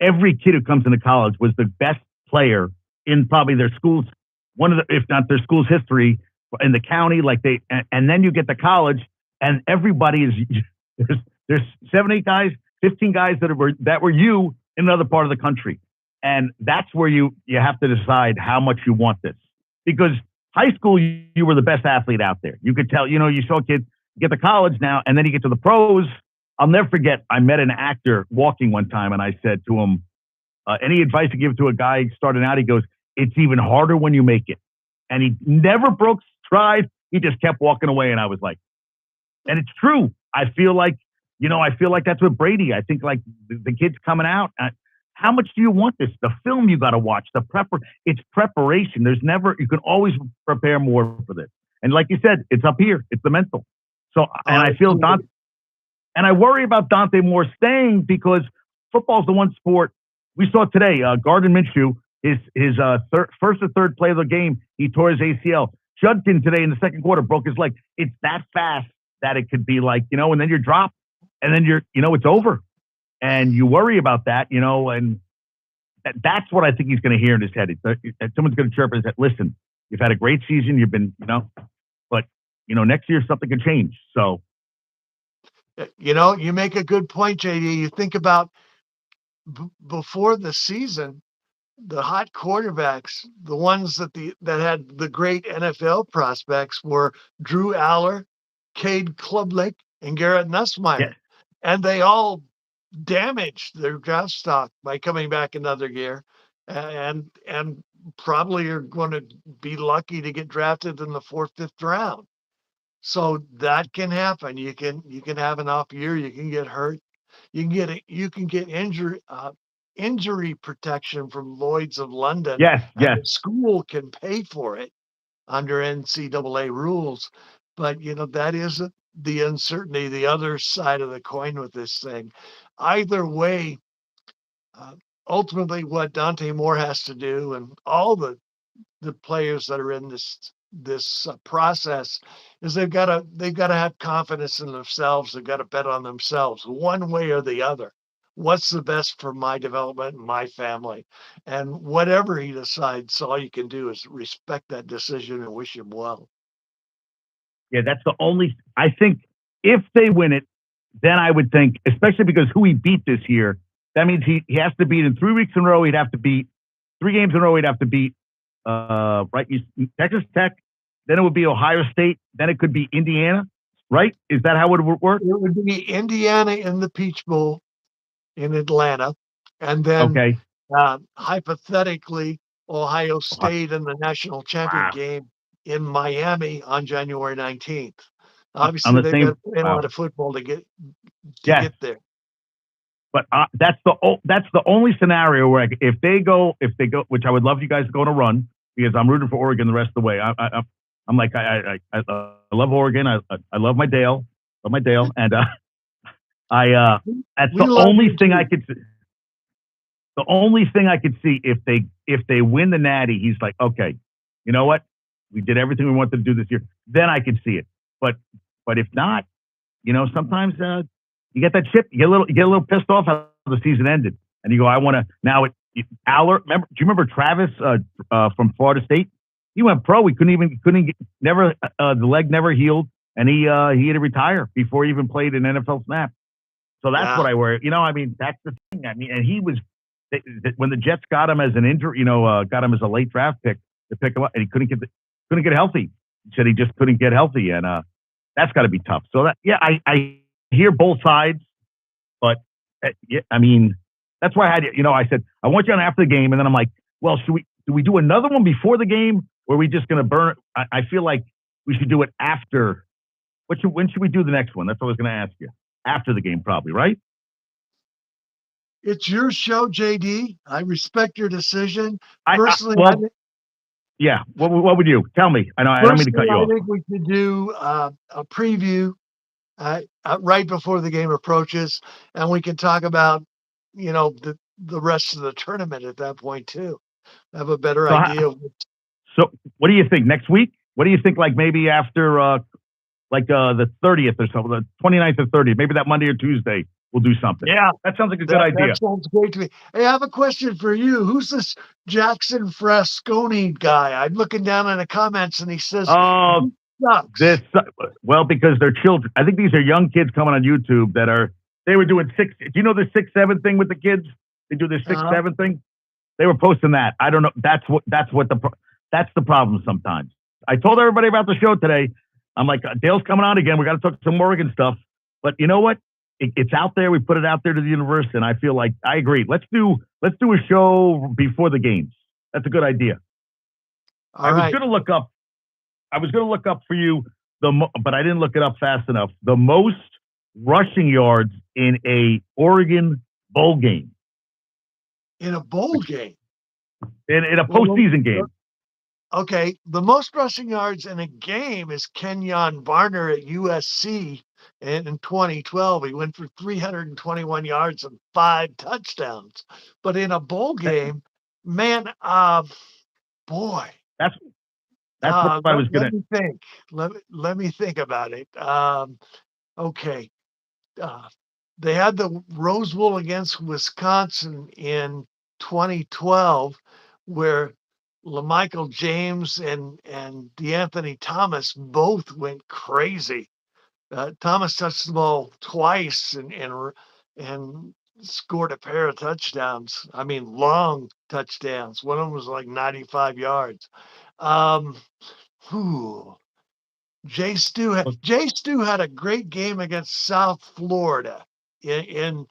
every kid who comes into college was the best player in probably their school's if not their school's history in the county. And then you get to college, and everybody is there's 7, 8 guys, 15 guys that were you in another part of the country. And that's where you have to decide how much you want this. Because high school, you were the best athlete out there. You could tell, you saw kids get to college now, and then you get to the pros. I'll never forget, I met an actor walking one time, and I said to him, any advice to give to a guy starting out? He goes, it's even harder when you make it. And he never broke stride. He just kept walking away. And I was like, and it's true. I feel like that's what Brady, I think like the kids coming out. How much do you want this? The film you got to watch, it's preparation. You can always prepare more for this. And like you said, it's up here. It's the mental. So, and I feel Dante, and I worry about Dante Moore staying because football's the one sport we saw today. Gardner Minshew, his first or third play of the game, he tore his ACL. Judkins today in the second quarter broke his leg. It's that fast that it could be like, and then you're dropped, and then it's over. And you worry about that, and that's what I think he's going to hear in his head. Someone's going to chirp in his head, listen, you've had a great season. You've been, but, next year something can change. So. You make a good point, JD. You think about before the season, the hot quarterbacks, the ones that had the great NFL prospects were Drew Aller, Cade Klubnik, and Garrett Nussmeier. Yeah. And they all damaged their draft stock by coming back another year, and probably are going to be lucky to get drafted in the 4th, 5th round. So that can happen. You can have an off year. You can get hurt. You can get injury protection from Lloyd's of London. Yes. The school can pay for it under NCAA rules, but that is the uncertainty, the other side of the coin with this thing. Either way, ultimately what Dante Moore has to do, and all the players that are in this process, is they've got to have confidence in themselves. They've got to bet on themselves one way or the other. What's the best for my development and my family? And whatever he decides, all you can do is respect that decision and wish him well. Yeah, that's the only. I think if they win it, then I would think, especially because who he beat this year, that means he has to beat in 3 weeks in a row. He'd have to beat 3 games in a row. He'd have to beat Texas Tech. Then it would be Ohio State. Then it could be Indiana. Right? Is that how it would work? It would be Indiana in the Peach Bowl in Atlanta, and then hypothetically Ohio State in the national champion game in Miami on January 19th. Obviously, they've got to play a lot of football to get there. But that's the only scenario where if they go, which I would love you guys to go on a run, because I'm rooting for Oregon the rest of the way. I'm like I love Oregon. I love my Dale, and that's the only thing I could. The only thing I could see if they win the Natty, he's like, okay, you know what? We did everything we wanted to do this year. Then I could see it. But if not, sometimes you get that chip. You get a little pissed off how the season ended, and you go, I want to now. Aller, do you remember Travis from Florida State? He went pro. He the leg never healed, and he had to retire before he even played an NFL snap. So that's what I worry. That's the thing. And he was when the Jets got him as an injury, got him as a late draft pick to pick him up, and he couldn't get healthy. He said he just couldn't get healthy, and that's got to be tough. So I hear both sides, but I mean, that's why I said I want you on after the game, and then I'm like, well, do we do another one before the game, or are we just going to burn? I feel like we should do it after. When should we do the next one? That's what I was going to ask you. After the game, probably, right? It's your show, JD. I respect your decision. Personally, yeah. What would you tell me? I don't mean to cut you off. I think we should do a preview right before the game approaches, and we can talk about the rest of the tournament at that point too. Have a better idea. So, what do you think next week? What do you think? Like maybe after the 30th or something, the 29th or 30th, maybe that Monday or Tuesday. We'll do something. Yeah. That sounds like a good idea. That sounds great to me. Hey, I have a question for you. Who's this Jackson Frasconi guy? I'm looking down in the comments and he says, Ducks. Well, because they're children. I think these are young kids coming on YouTube they were doing 6. Do you know the 6-7 thing with the kids? They do the 6-7 thing. They were posting that. I don't know. That's the problem sometimes. I told everybody about the show today. I'm like, Dale's coming on again. We got to talk some Oregon stuff. But you know what? It's out there. We put it out there to the universe, and I feel like I agree. Let's do a show before the games. That's a good idea. I was going to look up for you but I didn't look it up fast enough. The most rushing yards in a Oregon bowl game. In a bowl game. In a postseason game. Okay, the most rushing yards in a game is Kenyon Barner at USC. And in 2012, he went for 321 yards and 5 touchdowns. But in a bowl game, man, boy. That's what I was going to think. Let me think about it. Okay. They had the Rose Bowl against Wisconsin in 2012, where LaMichael James and DeAnthony Thomas both went crazy. Thomas touched the ball twice and scored a pair of touchdowns. I mean, long touchdowns. One of them was like 95 yards. Jay Stu had a great game against South Florida in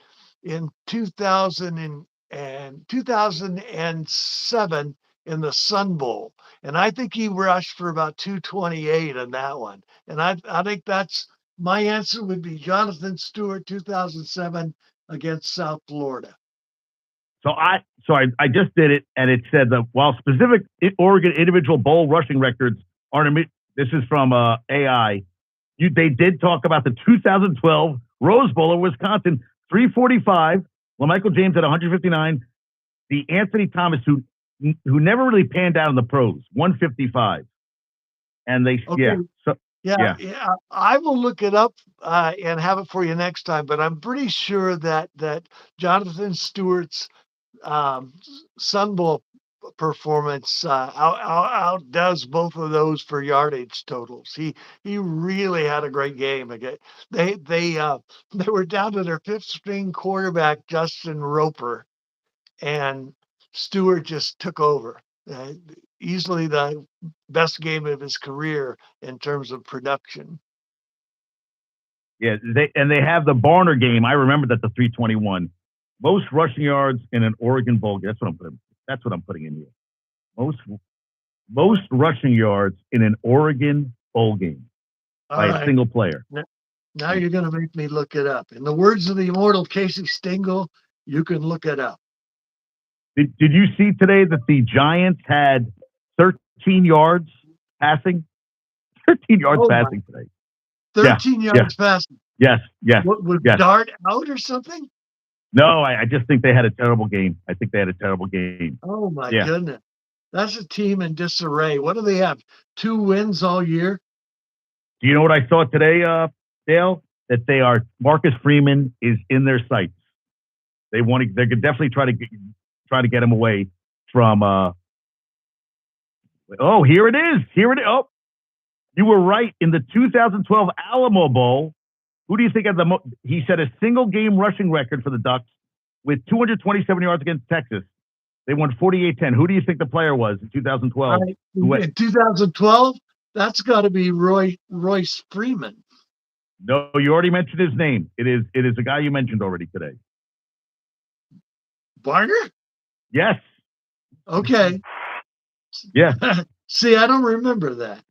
2007 in the Sun Bowl, and I think he rushed for about 228 in that one. And I think that's my answer would be Jonathan Stewart, 2007 against South Florida. So I just did it, and it said that while specific Oregon individual bowl rushing records aren't, this is from AI. They did talk about the 2012 Rose Bowl in Wisconsin, 345. LaMichael James at 159. The Anthony Thomas, who never really panned out in the pros, 155. And they Yeah, I will look it up and have it for you next time. But I'm pretty sure that Jonathan Stewart's Sun Bowl performance outdoes both of those for yardage totals. He really had a great game. Again, they were down to their 5th string quarterback Justin Roper, and Stewart just took over. Easily the best game of his career in terms of production. Yeah, they have the Barner game. I remember that, the 321. Most rushing yards in an Oregon bowl game. That's what I'm putting in here. Most rushing yards in an Oregon bowl game by a single player. Now you're going to make me look it up. In the words of the immortal Casey Stengel, you can look it up. Did you see today that the Giants had 13 yards passing? 13 yards passing today. 13 yards passing. Yes. Was Dart out or something? No, I just think they had a terrible game. Oh, my goodness. That's a team in disarray. What do they have? 2 wins all year? Do you know what I saw today, Dale? That Marcus Freeman is in their sights. They could definitely try to get him away from here it is. Oh, you were right. In the 2012 Alamo Bowl, who do you think had he set a single game rushing record for the Ducks with 227 yards against Texas. They won 48-10. Who do you think the player was in 2012? In 2012, that's got to be Royce Freeman. No, you already mentioned his name. It is a guy you mentioned already today. Barner? Yes. Okay. Yeah. See, I don't remember that.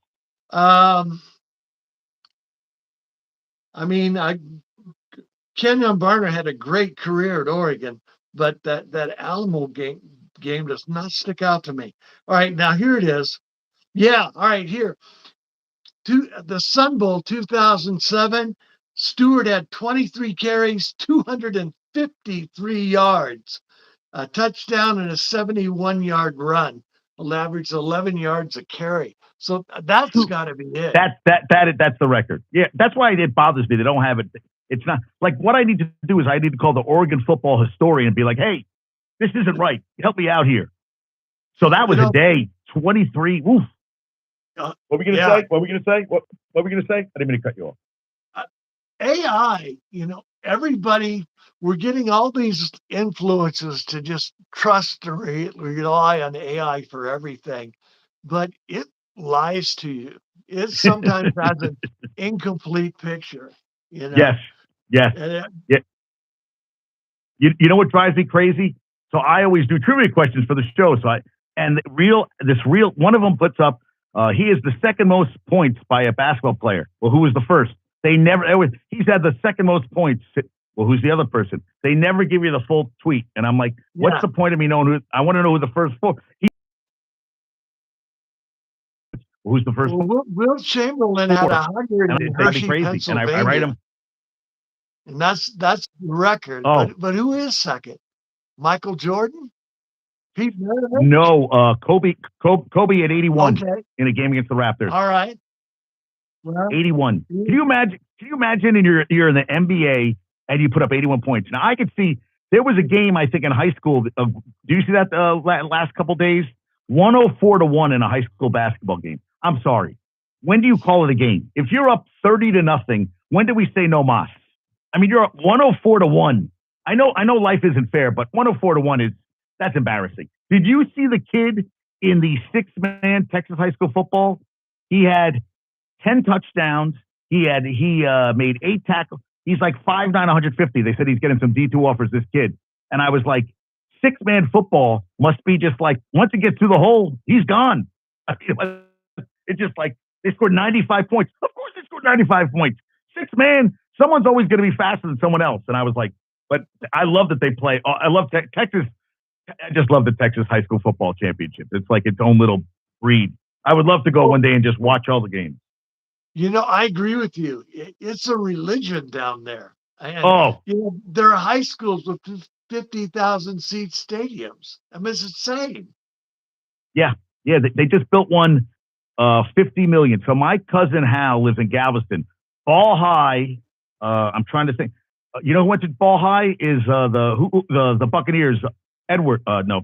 Kenyon Barner had a great career at Oregon, but that Alamo game does not stick out to me. All right, now here it is. Yeah, all right, here. The Sun Bowl 2007, Stewart had 23 carries, 253 yards, a touchdown, and a 71-yard run. Averaged 11 yards a carry. So that's got to be it. That's the record. Yeah, that's why it bothers me. They don't have it. It's not like what I need to do is I need to call the Oregon football historian and be like, hey, this isn't right. Help me out here. So that was a day, 23. Oof. What were we going to say? What were we going to say? What were we going to say? I didn't mean to cut you off. AI, everybody, we're getting all these influences to just trust or rely on AI for everything, but it lies to you. It sometimes has an incomplete picture. Yes. Yeah. You know what drives me crazy? So I always do trivia questions for the show. One of them puts up, he is the second most points by a basketball player. Well, who was the first? He's had the second most points. Well, who's the other person? They never give you the full tweet. And I'm like, what's the point of me knowing I want to know who the first four. Who's the first? Will Chamberlain had 100 in Hershey, Pennsylvania. I write him. And that's the record. Oh. But who is second? Michael Jordan? No, Kobe at 81 in a game against the Raptors. All right. Well, 81. Can you imagine you're in the NBA and you put up 81 points? Now I could see there was a game I think in high school. Do you see that last couple days? 104-1 in a high school basketball game. I'm sorry. When do you call it a game? If you're up 30-0, when do we say no mas? I mean, you're up 104-1. I know life isn't fair, but 104-1 that's embarrassing. Did you see the kid in the 6-man Texas high school football? He had 10 touchdowns. He made 8 tackles. He's like 5'9", 150. They said he's getting some D2 offers, this kid. And I was like, 6-man football must be just like, once it gets through the hole, he's gone. I mean, it's just like, they scored 95 points. Of course they scored 95 points. 6-man, someone's always going to be faster than someone else. And I was like, but I love that they play. I love Texas. I just love the Texas high school football championship. It's like its own little breed. I would love to go one day and just watch all the games. I agree with you. It's a religion down there. And, there are high schools with 50,000 seat stadiums. I mean, it's insane. Yeah. They just built one, $50 million. So my cousin Hal lives in Galveston. Ball High. I'm trying to think. Who went to Ball High is the Buccaneers.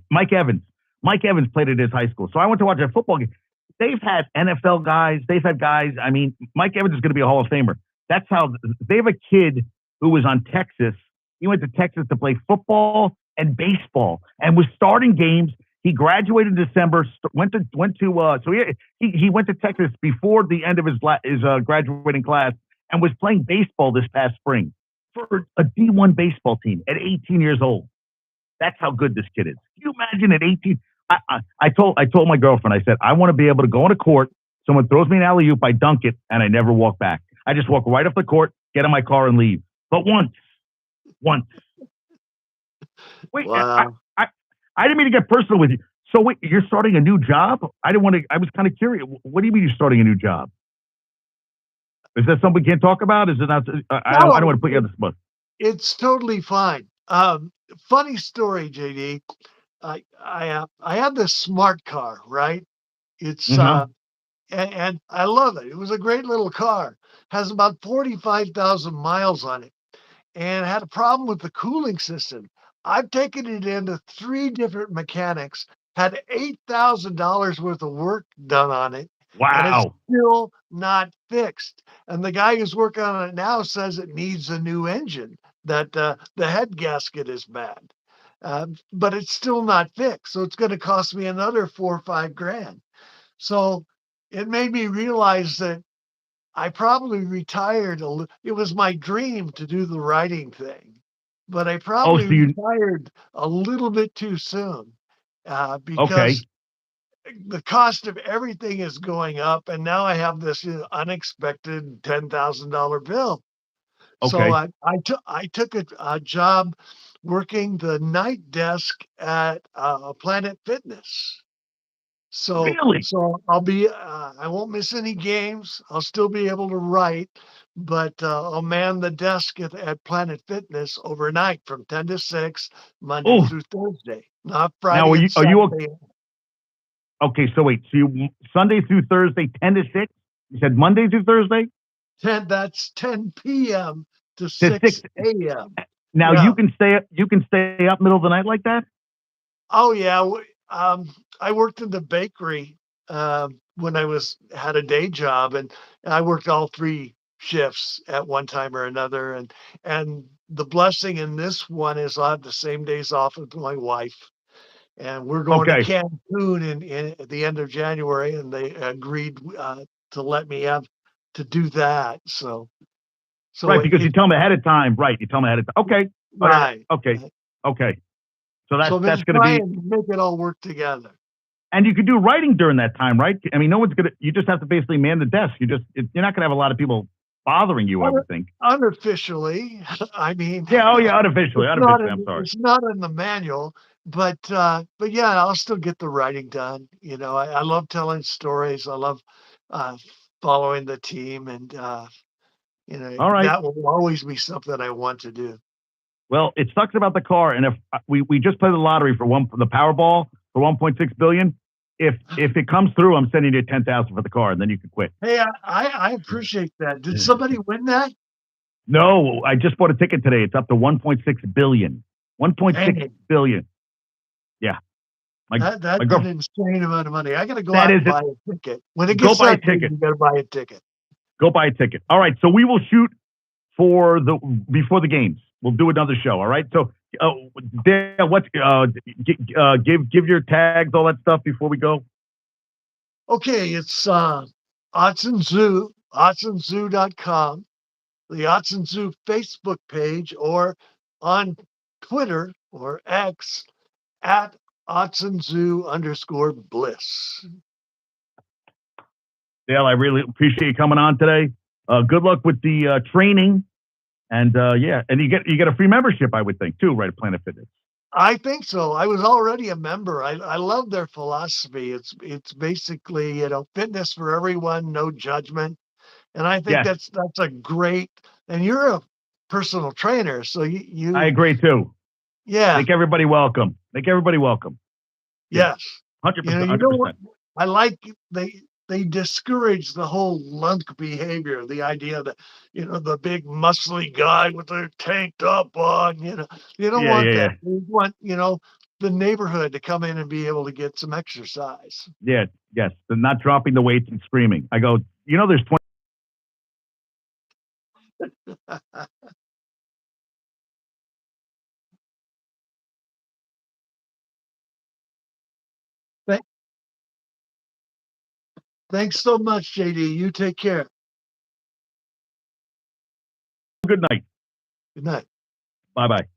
Mike Evans. Mike Evans played at his high school. So I went to watch a football game. They've had NFL guys. They've had guys. I mean, Mike Evans is going to be a Hall of Famer. That's how they have a kid who was on Texas. He went to Texas to play football and baseball and was starting games. He graduated in December. He went to Texas before the end of his graduating class and was playing baseball this past spring for a D1 baseball team at 18 years old. That's how good this kid is. Can you imagine at 18? I told my girlfriend, I said, I want to be able to go on a court. Someone throws me an alley-oop, I dunk it, and I never walk back. I just walk right off the court, get in my car, and leave. But once. Wait, wow. I didn't mean to get personal with you. So wait, you're starting a new job? I was kind of curious. What do you mean you're starting a new job? Is that something we can't talk about? Is it not? I don't want to put you on the spot. It's totally fine. Funny story, JD. I had this smart car, right? It's and I love it. It was a great little car. Has about 45,000 miles on it, and had a problem with the cooling system. I've taken it into 3 different mechanics. Had $8,000 worth of work done on it. Wow! And it's still not fixed. And the guy who's working on it now says it needs a new engine. That the head gasket is bad. but it's still not fixed. So it's going to cost me another 4 or 5 grand. So it made me realize that I probably retired. It was my dream to do the writing thing, but I Oh, probably so you retired a little bit too soon okay? because the cost of everything is going up, and now I have this unexpected $10,000 bill. So Okay. I took a job working the night desk at Planet Fitness. Really? So I won't miss any games. I'll still be able to write, but I'll man the desk at Planet Fitness overnight from 10 to 6, Monday Oh, through Thursday, not now Friday and are you Saturday. okay? So wait, so you Sunday through Thursday, 10 to 6. You said Monday through Thursday 10 p.m. to to 6. 6 a.m. Now Yeah. you can stay up middle of the night like that. Oh yeah. I worked in the bakery when I had a day job, and I worked all 3 shifts at one time or another. And the blessing in this one is I have the same days off with my wife, and we're going to Okay, Cancun in at the end of January, and they agreed to let me have to do that. So right, because you tell me ahead of time. Right, you tell me ahead of time. Okay, all right, right. okay, okay. So So I've been that's going to be, trying to make it all work together. and you could do writing during that time, right? I mean, no one's gonna. You just have to basically man the desk. You're not gonna have a lot of people bothering you. I would think. Unofficially, I mean, Yeah. Oh, yeah. Unofficially. I'm sorry. it's not in the manual, but yeah, I'll still get the writing done. I love telling stories. I love uh, following the team, and All right. that will always be something I want to do. Well, it sucks about the car, and if we just played the lottery for the Powerball for 1.6 billion, if it comes through, I'm sending you 10,000 for the car, and then you can quit. Hey, I appreciate that. Did somebody win that? No, I just bought a ticket today. It's up to 1.6 billion. 1.6 Dang, billion. Yeah. My that's an girl. insane amount of money. I got to go That out is and it. buy a ticket. When it Go gets buy a that big, ticket. you got to buy a ticket. Go buy a ticket. All right. So we will shoot for before the games. We'll do another show. All right. So, Dale, give your tags, all that stuff before we go. Okay, it's Otson Zoo, OtsonZoo.com, the Otson Zoo Facebook page, or on Twitter or X at OtsonZoo_bliss. Dale, I really appreciate you coming on today. Good luck with the training, and yeah, and you get a free membership, I would think, too, right? At Planet Fitness. I think so. I was already a member. I love their philosophy. It's basically, fitness for everyone, no judgment. And I think Yes, that's a great, and you're a personal trainer, so I you agree too. yeah. Make everybody welcome. Make everybody welcome. Yeah, Yes. 100%. You know what? 100%. I like they discourage the whole lunk behavior, the idea that, the big muscly guy with their tank top on, you don't Yeah, want yeah, that. yeah, You want, the neighborhood to come in and be able to get some exercise. yeah. Yes, they're not dropping the weights and screaming. I go, there's 20. Thank- Thanks so much, JD. You take care. Good night. Good night. Bye bye.